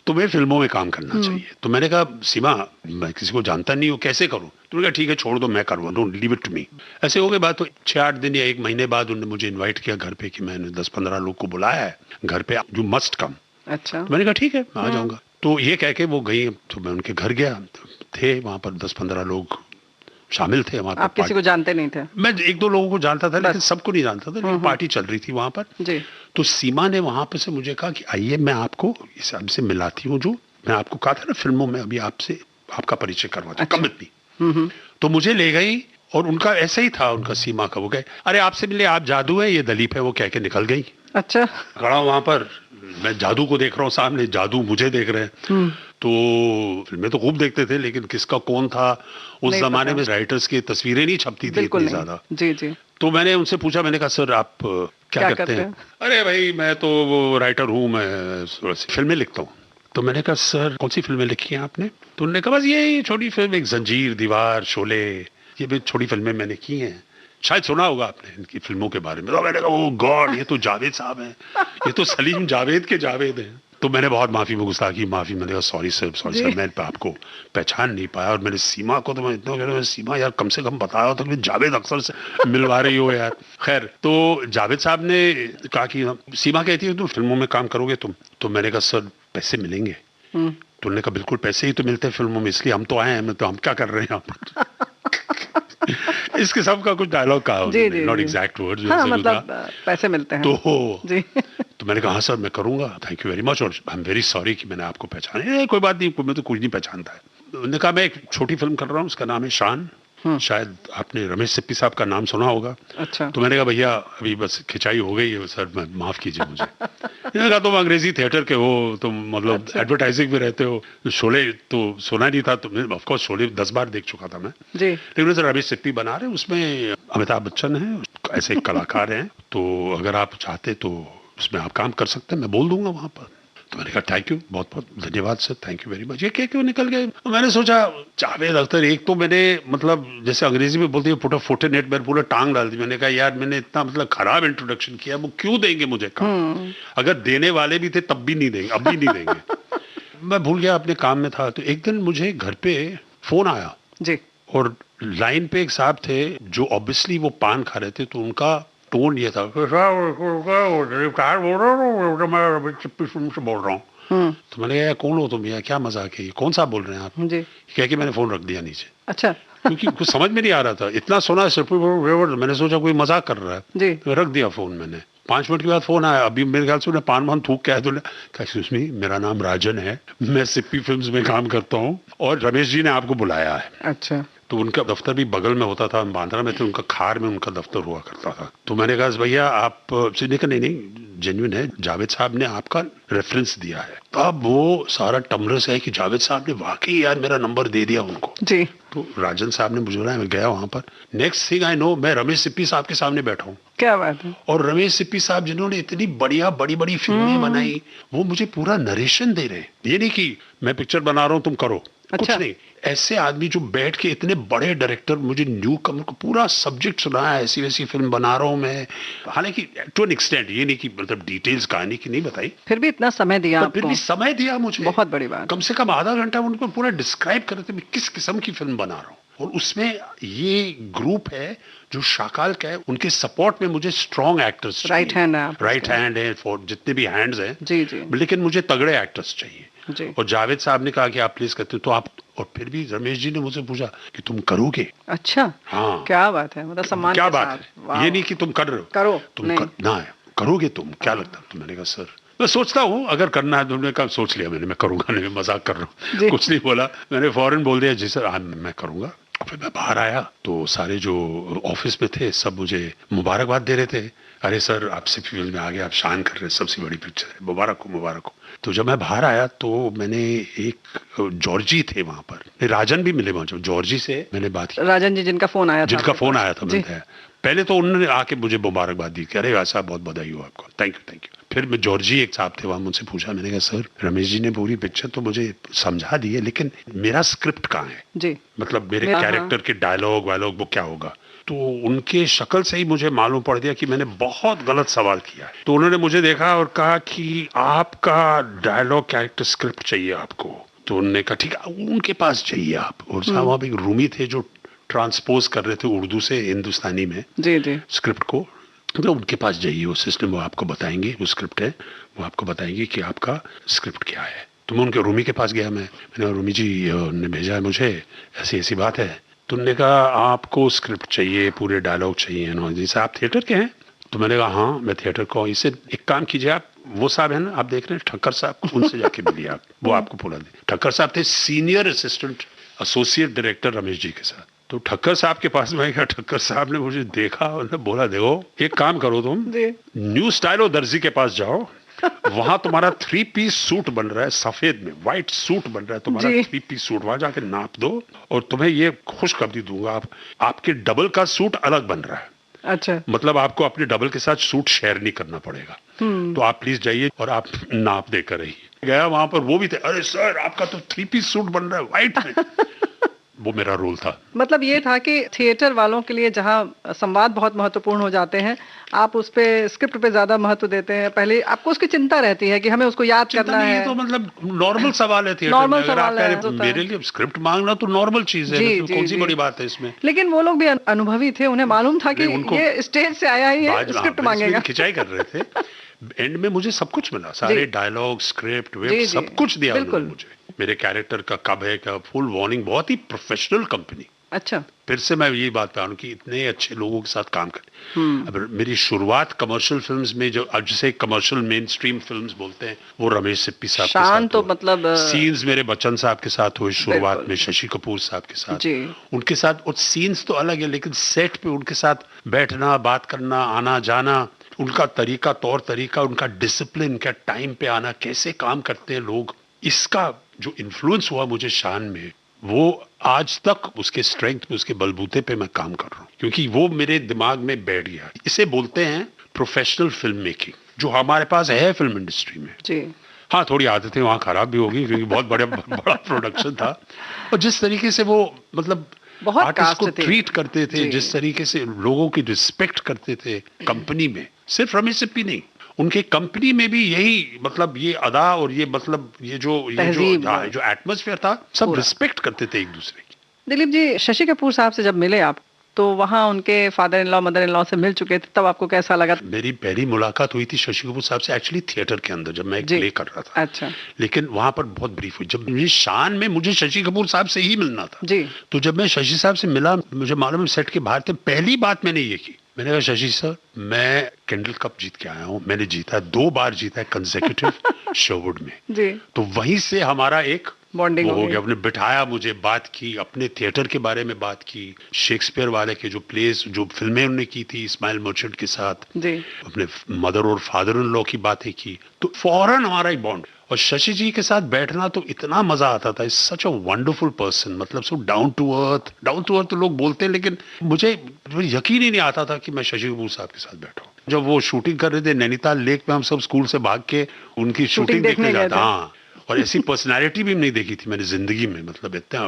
तुम्हें फिल्मों में काम करना चाहिए। तो मैंने कहा सीमा मैं किसी को जानता नहीं हूँ, कैसे करूँ? तो मैंने कहा ठीक है छोड़ दो, मैं करूँगा, don't leave it to me. ऐसे हो गई बात। तो 6-8 दिन या 1 महीने बाद उन्होंने मुझे इन्वाइट किया घर पे कि मैंने 10-15 लोग को बुलाया है घर पे, यू मस्ट कम। अच्छा। तो मैंने कहा ठीक है मैं आ जाऊंगा। तो ये कह के वो गई, तो मैं उनके घर गया, थे वहां पर 10-15 लोग शामिल थे वहां पर। आप किसी को जानते नहीं थे? मैं 1-2 लोगों को जानता था, लेकिन सबको नहीं जानता था, लेकिन पार्टी चल रही थी वहां पर जी। तो सीमा ने वहां पर से मुझे कहा कि आइए मैं आपको इस से मिलाती हूँ, जो मैं आपको कहा था ना फिल्मों में अभी आपसे आपका परिचय करवाती। कम इतनी। तो मुझे ले गई और उनका ऐसा ही था, उनका सीमा का, वो गए अरे आपसे मिले, आप जादू है, ये दलीप है, वो कह के निकल गई। अच्छा। खड़ा वहां पर मैं जादू को देख रहा हूँ, सामने जादू मुझे देख रहे हैं। तो फिल्में तो खूब देखते थे, लेकिन किसका कौन था उस जमाने में राइटर्स की तस्वीरें नहीं छपती थी इतनी ज्यादा। जी। तो मैंने उनसे पूछा, मैंने कहा सर आप क्या करते हैं? अरे भाई मैं तो वो राइटर हूँ, मैं फिल्में लिखता हूँ। तो मैंने कहा सर कौन सी फिल्में लिखी हैं आपने? तो उन्होंने कहा बस ये छोटी फिल्म, एक जंजीर, दीवार, शोले, ये भी छोटी फिल्में मैंने की हैं, शायद सुना होगा आपने इनकी फिल्मों के बारे में। तो मैंने कहा ओ गॉड, ये तो जावेद साहब हैं, ये तो सलीम जावेद के जावेद हैं। तो मैंने बहुत माफी में गुस्ताखी माफी, मैंने कहा सॉरी सर मैं आपको पहचान नहीं पाया। और मैंने सीमा को तो मैं इतना कह रहा हूँ, सीमा यार कम से कम बताया हो तो कि जावेद अख्तर से मिलवा रही हो यार। खैर तो जावेद साहब ने कहा कि सीमा कहती है तुम फिल्मों में काम करोगे तुम? तो मैंने कहा सर पैसे मिलेंगे? तो उन्होंने कहा बिल्कुल पैसे ही तो मिलते हैं फिल्मों में, इसलिए हम तो आए हैं, तो हम क्या कर रहे हैं यहाँ पर? इस किस्म का कुछ डायलॉग कहा, नॉट एग्जैक्ट वर्ड्स, मतलब पैसे मिलते हैं तो जी। तो मैंने कहा हाँ सर मैं करूंगा, थैंक यू वेरी मच, और आई एम वेरी सॉरी कि मैंने आपको पहचाना। कोई बात नहीं, मैं तो कुछ नहीं पहचानता है। उन्होंने कहा मैं एक छोटी फिल्म कर रहा हूँ, उसका नाम है शान, शायद आपने रमेश सिप्पी साहब का नाम सुना होगा। अच्छा। तो मैंने कहा भैया अभी बस खिंचाई हो गई है सर, मैं माफ कीजिए मुझे। मैंने कहा तुम अंग्रेजी थिएटर के हो, तुम मतलब एडवर्टाइजिंग में रहते हो, शोले तो सुना नहीं था तुमने? ऑफ कोर्स शोले 10 बार देख चुका था मैं जी। लेकिन सर रमेश सिप्पी बना रहे, उसमें अमिताभ बच्चन है, ऐसे कलाकार हैं, तो अगर आप चाहते तो उसमें आप काम कर सकते हैं, मैं बोल दूंगा वहां पर। तो मैंने कहा थैंक यू, बहुत बहुत धन्यवाद sir, thank you very much. ये क्या क्यों निकल गए? मैंने सोचा जावेद अख्तर, एक तो मैंने मतलब जैसे अंग्रेजी में बोलते हैं put a foot in it, मैंने पूरा टांग डाल दी। मैंने कहा यार मैंने इतना मतलब खराब इंट्रोडक्शन किया, वो क्यों देंगे मुझे काम? अगर देने वाले भी थे तब भी नहीं देंगे, अब भी नहीं देंगे। मैं भूल गया, अपने काम में था। तो एक दिन मुझे घर पे फोन आया जी, और लाइन पे एक साहब थे जो ऑब्वियसली वो पान खा रहे थे, तो उनका टोन ये था, बोल रहा हूँ। तो मैंने कहा कौन हो तुम, या क्या मजाक है, कौन सा बोल रहे हैं आप जी? कह के मैंने फोन रख दिया नीचे। अच्छा। क्योंकि कुछ समझ में नहीं आ रहा था, इतना सुना मैंने सोचा कोई मजाक कर रहा है जी, तो रख दिया फोन मैंने। 5 मिनट के बाद फोन आया, अभी मेरे ख्याल से उन्हें पान वान थूक के आया, तो एक्सक्यूज मी मेरा नाम राजन है, मैं सिप्पी फिल्म्स में काम करता हूँ और रमेश जी ने आपको बुलाया है। अच्छा। तो उनका दफ्तर भी बगल में होता था, हम बांद्रा में थे, उनका खार में उनका दफ्तर हुआ करता था। तो मैंने कहा भैया आप सीधे का नहीं जेन्युइन है, जावेद साहब ने आपका रेफरेंस दिया है। तब वो सारा टमरस है कि जावेद साहब ने वाकई यार मेरा नंबर दे दिया उनको जी। तो राजन साहब ने मुझे बताया, मैं गया वहां पर, नेक्स्ट थिंग आई नो मैं रमेश सिप्पी साहब के सामने बैठा हूँ। क्या बात है। और रमेश सिप्पी साहब जिन्होंने इतनी बढ़िया बड़ी बड़ी फिल्में बनाई, वो मुझे पूरा नरेशन दे रहे हैं। ये नहीं कि मैं पिक्चर बना रहा हूँ तुम करो, कुछ नहीं। ऐसे आदमी जो बैठ के इतने बड़े डायरेक्टर मुझे न्यू कमर को पूरा सब्जेक्ट सुनाया, ऐसी वैसी फिल्म बना रहा हूँ मैं। हालांकि टू एन एक्सटेंट, ये नहीं कि मतलब डिटेल्स कहानी की नहीं बताई, फिर भी इतना समय दिया आपको। फिर भी समय दिया मुझे, बहुत बड़ी बात। कम से कम आधा घंटा उनको पूरा डिस्क्राइब कर रहे थे मैं किस किस्म की फिल्म बना रहा हूँ। और उसमें ये ग्रुप है जो शाकाल का है, उनके सपोर्ट में मुझे स्ट्रॉन्ग एक्टर्स, राइट हैंड है फॉर जितने भी हैंड्स हैं जी जी, लेकिन मुझे तगड़े एक्टर्स चाहिए जी। और जावेद साहब ने कहा कि आप प्लीज करते, तो आप, और फिर भी रमेश जी ने मुझसे पूछा कि तुम करोगे? अच्छा, हाँ, क्या बात है, मतलब सम्मान क्या के बात साथ। है, ये नहीं कि तुम कर रहे हो, करो तुम करोगे तुम, क्या लगता है? तो मैंने कहा सर मैं सोचता हूँ अगर करना है। तुमने कहा सोच लिया मैंने, मैं करूंगा नहीं, मैं मजाक कर रहा हूँ, कुछ नहीं बोला मैंने, फौरन बोल दिया जी सर मैं करूंगा। फिर मैं बाहर आया तो सारे जो ऑफिस में थे सब मुझे मुबारकबाद दे रहे थे, अरे सर आपसे फिल्म में आ गए, आप शान कर रहे हैं, सबसे बड़ी पिक्चर है, मुबारक हो मुबारक हो। तो जब मैं बाहर आया तो मैंने एक जॉर्जी थे वहां पर, राजन भी मिले वहां, जॉर्जी से मैंने बात की, राजन जी जिनका फोन आया था मैंने पहले तो उन्होंने आके मुझे मुबारकबाद दी कि अरे साहब बहुत बधाई हो आपको, थैंक यू। फिर मैं जॉर्जी एक साहब थे वहां, मुझसे पूछा, मैंने कहा सर रमेश जी ने पूरी पिक्चर तो मुझे समझा दी है लेकिन मेरा स्क्रिप्ट कहाँ है जी, मतलब मेरे कैरेक्टर के डायलॉग वायलॉग वो क्या होगा? तो उनके शक्ल से ही मुझे मालूम पड़ गया कि मैंने बहुत गलत सवाल किया है। तो उन्होंने मुझे देखा और कहा कि आपका डायलॉग कैरेक्टर स्क्रिप्ट चाहिए आपको। तो उन्होंने कहा ठीक है उनके पास चाहिए आप, और साहब वहाँ पे एक रूमी थे जो ट्रांसपोज कर रहे थे उर्दू से हिंदुस्तानी में जी जी स्क्रिप्ट को, तो उनके पास जाइए, वो सिस्टम वो आपको बताएंगे, वो स्क्रिप्ट है वो आपको बताएंगे कि आपका स्क्रिप्ट क्या है। तो मैं उनके रूमी के पास गया, मैंने रूमी जी ने भेजा है मुझे, ऐसी ऐसी बात है। तो उन्होंने कहा आपको स्क्रिप्ट चाहिए, पूरे डायलॉग चाहिए ना, जैसे आप थिएटर के हैं? तो मैंने कहा हाँ मैं थिएटर को। इसे एक काम कीजिए आप, वो साहब है ना आप देख रहे हैं ठक्कर साहब, उनसे जाके मिलिए आप, वो आपको पूरा दे। ठक्कर साहब थे senior assistant associate director Ramesh ji के साथ। तो ठक्कर साहब के पास मैं गया, ठक्कर साहब ने मुझे देखा और बोला देखो एक काम करो तुम न्यू स्टाइलो दर्जी के पास जाओ, वहां तुम्हारा 3 पीस सूट बन रहा है सफेद में, व्हाइट सूट बन रहा है तुम्हारा 3 पीस सूट, वहां जाके नाप दो और तुम्हें ये खुशखबरी दूंगा, आपके डबल का सूट अलग बन रहा है। अच्छा, मतलब आपको अपने डबल के साथ सूट शेयर नहीं करना पड़ेगा, तो आप प्लीज जाइए और आप नाप देकर रहिए। गया वहां पर, वो भी थे, अरे सर आपका तो 3 पीस सूट बन रहा है व्हाइट में। वो मेरा रोल था। मतलब ये था कि थिएटर वालों के लिए जहाँ संवाद बहुत महत्वपूर्ण हो जाते हैं, आप उस पे स्क्रिप्ट पे ज्यादा महत्व देते हैं। पहले आपको उसकी चिंता रहती है कि हमें उसको याद करना है। तो मतलब नॉर्मल सवाल है, नॉर्मल सवाल है। मेरे लिए स्क्रिप्ट मांगना तो नॉर्मल चीज है, कौन सी बड़ी बात है इसमें। लेकिन वो लोग भी अनुभवी थे, उन्हें मालूम था कि ये स्टेज से आया ही है, स्क्रिप्ट मांगेगा। खिंचाई कर रहे थे। एंड में मुझे सब कुछ मिला, सारे डायलॉग स्क्रिप्ट वेब सब कुछ दिया उन्होंने मुझे, मेरे कैरेक्टर का कब है क्या, फुल वार्निंग, बहुत ही प्रोफेशनल कंपनी। अच्छा, फिर से मैं यही बात पाऊँ कि इतने अच्छे लोगों के साथ काम करें। अब मेरी शुरुआत कमर्शियल फिल्म्स में, जो अब जैसे कमर्शियल मेन स्ट्रीम फिल्म्स बोलते हैं, वो रमेश सिप्पी साहब के साथ तो मतलब सीन्स मेरे बच्चन साहब के साथ हुए शुरुआत में, शशि कपूर साहब के साथ उनके साथ, और सीन्स तो अलग है लेकिन सेट पे उनके साथ बैठना, बात करना, आना जाना, उनका तरीका, तौर तरीका, उनका डिसिप्लिन, क्या टाइम पे आना, कैसे काम करते हैं लोग, इसका जो इन्फ्लुएंस हुआ मुझे शान में, वो आज तक उसके स्ट्रेंथ पे, उसके बलबूते पे मैं काम कर रहा हूँ, क्योंकि वो मेरे दिमाग में बैठ गया। इसे बोलते हैं प्रोफेशनल फिल्म मेकिंग, जो हमारे पास है फिल्म इंडस्ट्री में। जी हाँ, थोड़ी आदतें वहाँ खराब भी होगी क्योंकि बहुत बड़ा प्रोडक्शन था, और जिस तरीके से वो मतलब आर्टिस्ट को ट्रीट करते थे, जिस तरीके से लोगों की रिस्पेक्ट करते थे कंपनी में, सिर्फ रमेश सिप्पी नहीं, उनके कंपनी में भी यही, मतलब ये अदा और ये मतलब ये जो एटमॉस्फेयर था, सब रिस्पेक्ट करते थे एक दूसरे की। दिलीप जी, शशि कपूर साहब से जब मिले आप, तो वहाँ उनके father in law, mother in law से मिल चुके थे, तब आपको कैसा लगा? मेरी पहली मुलाकात हुई थी शशि कपूर साहब से एक्चुअली थिएटर के अंदर, जब मैं एक प्ले कर रहा था। अच्छा। लेकिन वहां पर बहुत ब्रीफ हुई। जब मुझे शान में मुझे शशि कपूर साहब से ही मिलना था जी, तो जब मैं शशि साहब से मिला, मुझे मालूम है सेट के बाहर थे, पहली बात मैंने ये की, मैंने कहा शशि सर, मैं कैंडल कप जीत के आया हूँ, मैंने जीता है 2 बार जीता है कंसेक्यूटिव शोवुड में जी। तो वहीं से हमारा एक बॉन्डिंग हो गया। आपने बिठाया, मुझे बात की, अपने थिएटर के बारे में बात की, शेक्सपियर वाले के जो प्लेस, जो फिल्में उन्होंने की थी इस्माइल मर्चेंट के साथ जी, अपने मदर और फादर इन लॉ की बातें की, तो फौरन हमारा ही बॉन्ड। और शशि जी के साथ बैठना तो इतना मजा आता था। Is such a wonderful person, मतलब so down to earth. Down to earth तो लोग बोलते हैं, लेकिन मुझे यकीन ही नहीं आता था कि मैं शशि कपूर साहब के साथ बैठा हूँ। जब वो शूटिंग कर रहे थे नैनीताल लेक पे, हम सब स्कूल से भाग के उनकी शूटिंग देखने जाते। हाँ, और ऐसी पर्सनालिटी भी नहीं देखी थी मैंने जिंदगी में। मतलब इतना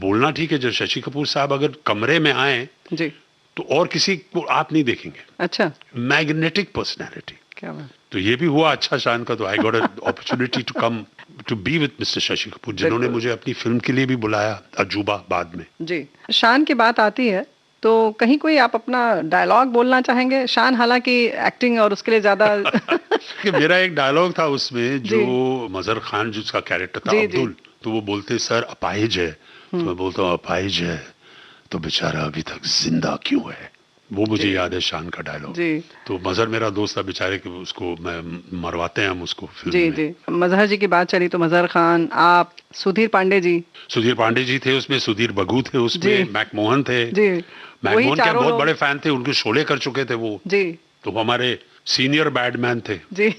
बोलना ठीक है, जब शशि कपूर साहब अगर कमरे में आए जी, तो और किसी को आप नहीं देखेंगे। अच्छा, मैग्नेटिक पर्सनालिटी। क्या बात। तो ये भी हुआ अच्छा शान का। तो I got an opportunity to come to be with mister Shashi Kapoor, जिन्होंने मुझे अपनी फिल्म के लिए भी बुलाया, अजूबा, बाद में। जी, शान की बात आती है तो कहीं कोई आप अपना डायलॉग बोलना चाहेंगे? शान हालांकि एक्टिंग और उसके लिए ज्यादा मेरा एक डायलॉग था उसमें, जो मजहर खान जिसका कैरेक्टर था अब्दुल, तो वो बोलते सर अपाहिज है, तो मैं बोलता हूँ अपाहिज है तो बेचारा अभी तक जिंदा क्यों है। वो मुझे याद है शान का डायलॉग। तो मजहर मेरा दोस्त था बेचारे, कि उसको मैं मरवाते हैं हम उसको फिल्म में। जी, मजहर जी की बात चली तो मजहर खान, आप, सुधीर पांडे जी थे उसमें, सुधीर बघू थे उसमें, मैकमोहन थे जी, मैकमोहन के बहुत बड़े फैन थे, उनके शोले कर चुके थे वो जी, तो हमारे सीनियर बैडमैन थे जी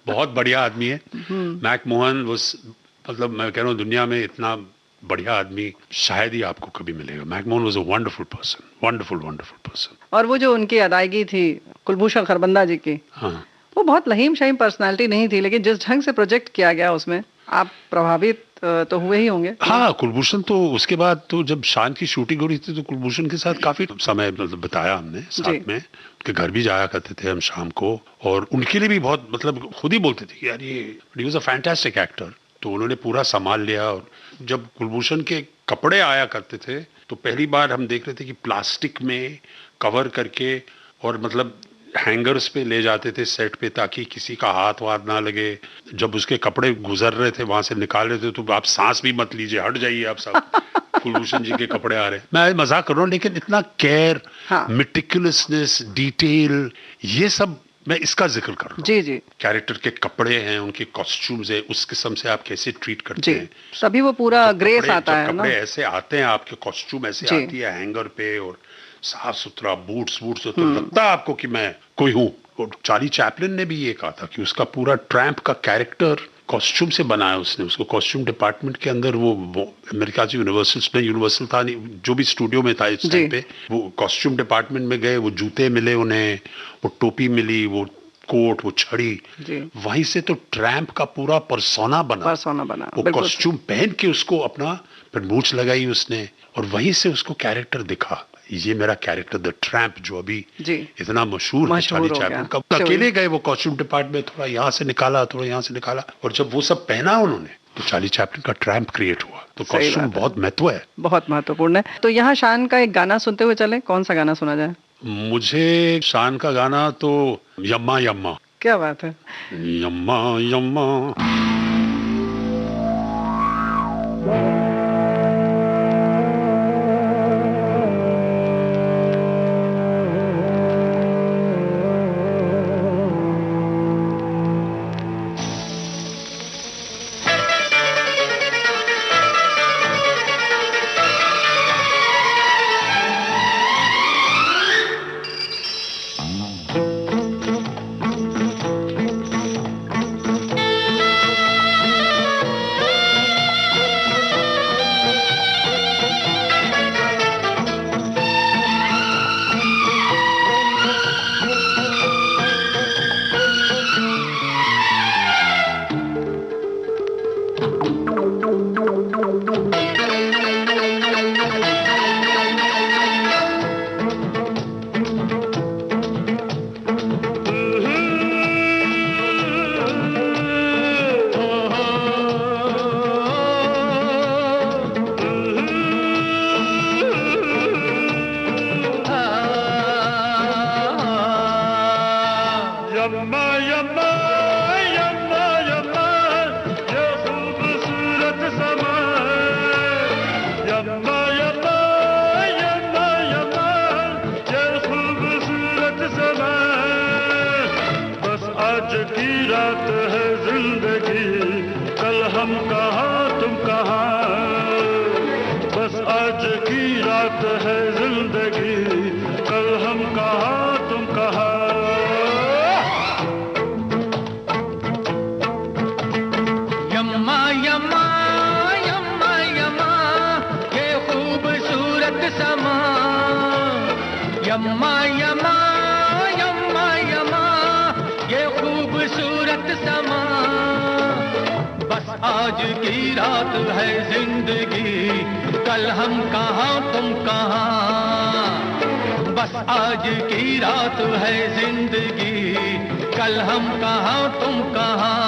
बहुत बढ़िया आदमी है मैकमोहन। मतलब मैं कह रहा हूँ दुनिया में इतना बढ़िया आदमी शायद ही आपको कभी मिलेगा। McMahon was a wonderful person, wonderful person. और वो जो उनकी अदायगी थी कुलभूषण खरबंदा जी की, हाँ, वो बहुत लहीम शहीम पर्सनालिटी नहीं थी, लेकिन जिस ढंग से प्रोजेक्ट किया गया उसमें आप प्रभावित तो हुए ही होंगे। हाँ, कुलभूषण तो उसके बाद तो जब शान की शूटिंग हो रही थी तो कुलभूषण के साथ काफी समय मतलब बिताया हमने साथ में। उनके घर भी जाया करते थे हम शाम को, और उनके लिए भी बहुत, मतलब खुद ही बोलते थे कि यार ये he was a fantastic actor. तो उन्होंने पूरा संभाल लिया। और जब कुलभूषण के कपड़े आया करते थे तो पहली बार हम देख रहे थे कि प्लास्टिक में कवर करके, और मतलब हैंगर्स पे ले जाते थे सेट पे, ताकि किसी का हाथ वाथ ना लगे। जब उसके कपड़े गुजर रहे थे वहां से निकाल रहे थे तो आप सांस भी मत लीजिए, हट जाइए आप सब कुलभूषण जी के कपड़े आ रहे। मैं मजाक कर रहा हूँ, लेकिन इतना केयर, मेटिकुलसनेस, डिटेल, ये सब मैं इसका जिक्र कर रहा हूँ। जी जी, कैरेक्टर के कपड़े हैं, उनके कॉस्ट्यूम्स है, उस किस्म से आप कैसे ट्रीट करते हैं, तभी वो पूरा ग्रेस आता है ना। कपड़े ऐसे आते हैं आपके, कॉस्ट्यूम ऐसे आती है हैंगर पे, और साफ सुथरा बूट्स तो लगता है आपको कि मैं कोई हूँ। और चार्ली चैपलिन ने भी ये कहा था कि उसका पूरा ट्रैम्प का कैरेक्टर कॉस्ट्यूम से बनाया उसने। उसको कॉस्ट्यूम डिपार्टमेंट के अंदर वो अमेरिका से यूनिवर्सल था नहीं, जो भी स्टूडियो में था इस टाइम पे, वो कॉस्ट्यूम डिपार्टमेंट में गए, वो जूते मिले उन्हें, वो टोपी मिली, वो कोट, वो छड़ी, वहीं से तो ट्रैम्प का पूरा पर्सोना बना। वो कॉस्ट्यूम पहन के उसको अपना फिर मूंछ लगाई उसने, और वहीं से उसको कैरेक्टर दिखा, ये मेरा कैरेक्टर द ट्रैम्प, जो अभी इतना मशहूर है चार्ली चैपलिन का। अकेले गए वो कॉस्ट्यूम डिपार्टमेंट में, थोड़ा यहाँ से निकाला, थोड़ा यहाँ से निकाला, और जब वो सब पहना उन्होंने तो चार्ली चैपलिन का ट्रैम्प क्रिएट हुआ। तो कॉस्ट्यूम बहुत महत्व है, बहुत महत्वपूर्ण है। तो यहाँ शान का एक गाना सुनते हुए चले, कौन सा गाना सुना जाए? मुझे शान का गाना तो यम्मा यम्मा। क्या बात है, यम्मा यम्मा। आज की रात है जिंदगी, कल हम कहाँ तुम कहाँ, बस आज की रात है जिंदगी, कल हम कहाँ तुम कहाँ। यम्मा यम्मा यम्मा यम्मा ये खूबसूरत समा, यम्मा यम्मा यम्मा यम्मा ये खूबसूरत समा, बस आज की रात है जिंदगी, कल हम कहाँ तुम कहाँ, बस आज की रात है जिंदगी, कल हम कहाँ तुम कहाँ।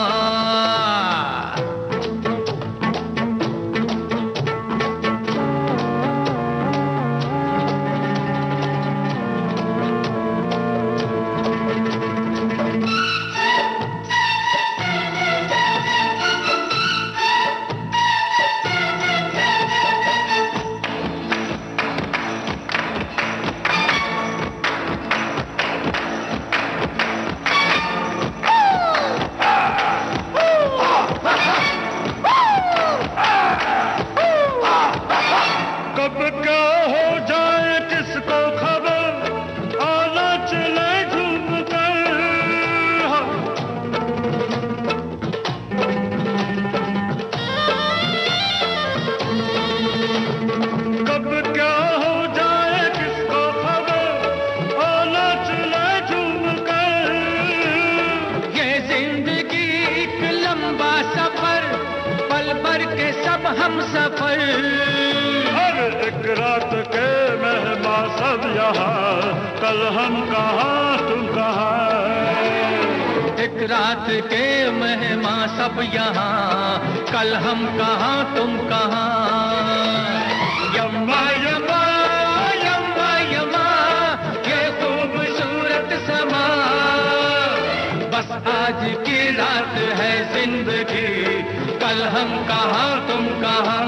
हम सफर, अरे एक रात के मेहमान सब यहाँ, कल हम कहाँ तुम कहाँ। एक रात के मेहमान सब यहाँ, कल हम कहाँ तुम कहाँ। यम्मा यम्मा यम्मा यम्मा ये खूबसूरत समा, बस आज की रात है जिंदगी, कल हम कहाँ तुम कहाँ।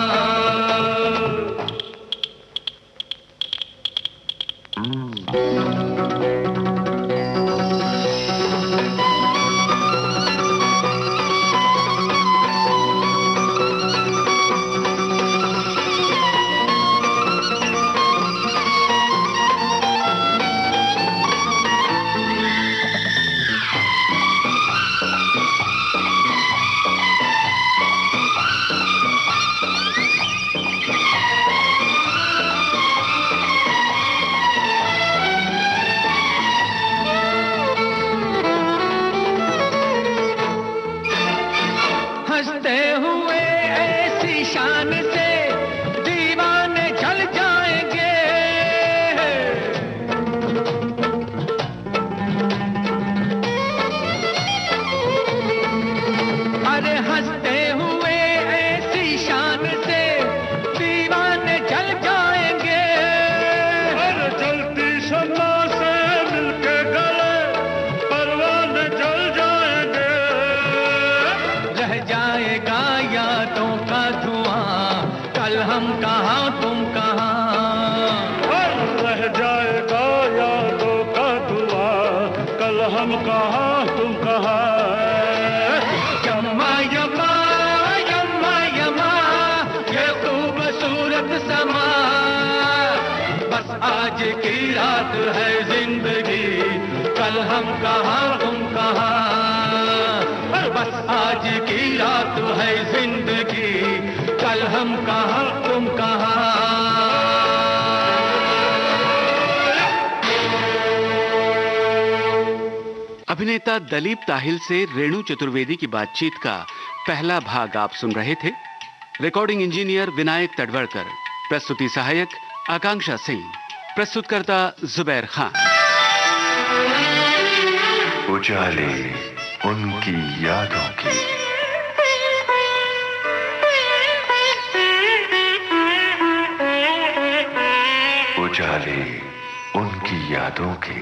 हंसते हुए ऐसी शान से दीवाने जल जाएंगे, अरे हंसते हुए ऐसी शान से दीवाने जल जाएंगे। अरे जलती शम्मा से मिलके गले परवाने जल जाएंगे, रह जाएगा यादों का धुआं, कल हम कहाँ तुम कहाँ। रह जाएगा यादों का धुआं, कल हम कहाँ तुम कहाँ। यम्मा यम्मा यम्मा यम्मा ये खूबसूरत समा, बस आज की रात है जिंदगी, कल हम कहाँ तुम कहाँ। बस आज की रात है जिंदगी, कल हम कहाँ तुम कहाँ। अभिनेता दलीप ताहिल से रेणु चतुर्वेदी की बातचीत का पहला भाग आप सुन रहे थे। रिकॉर्डिंग इंजीनियर विनायक तडवड़कर, प्रस्तुति सहायक आकांक्षा सिंह, प्रस्तुतकर्ता जुबैर खान। उजाले उनकी यादों की, उजाले उनकी यादों की।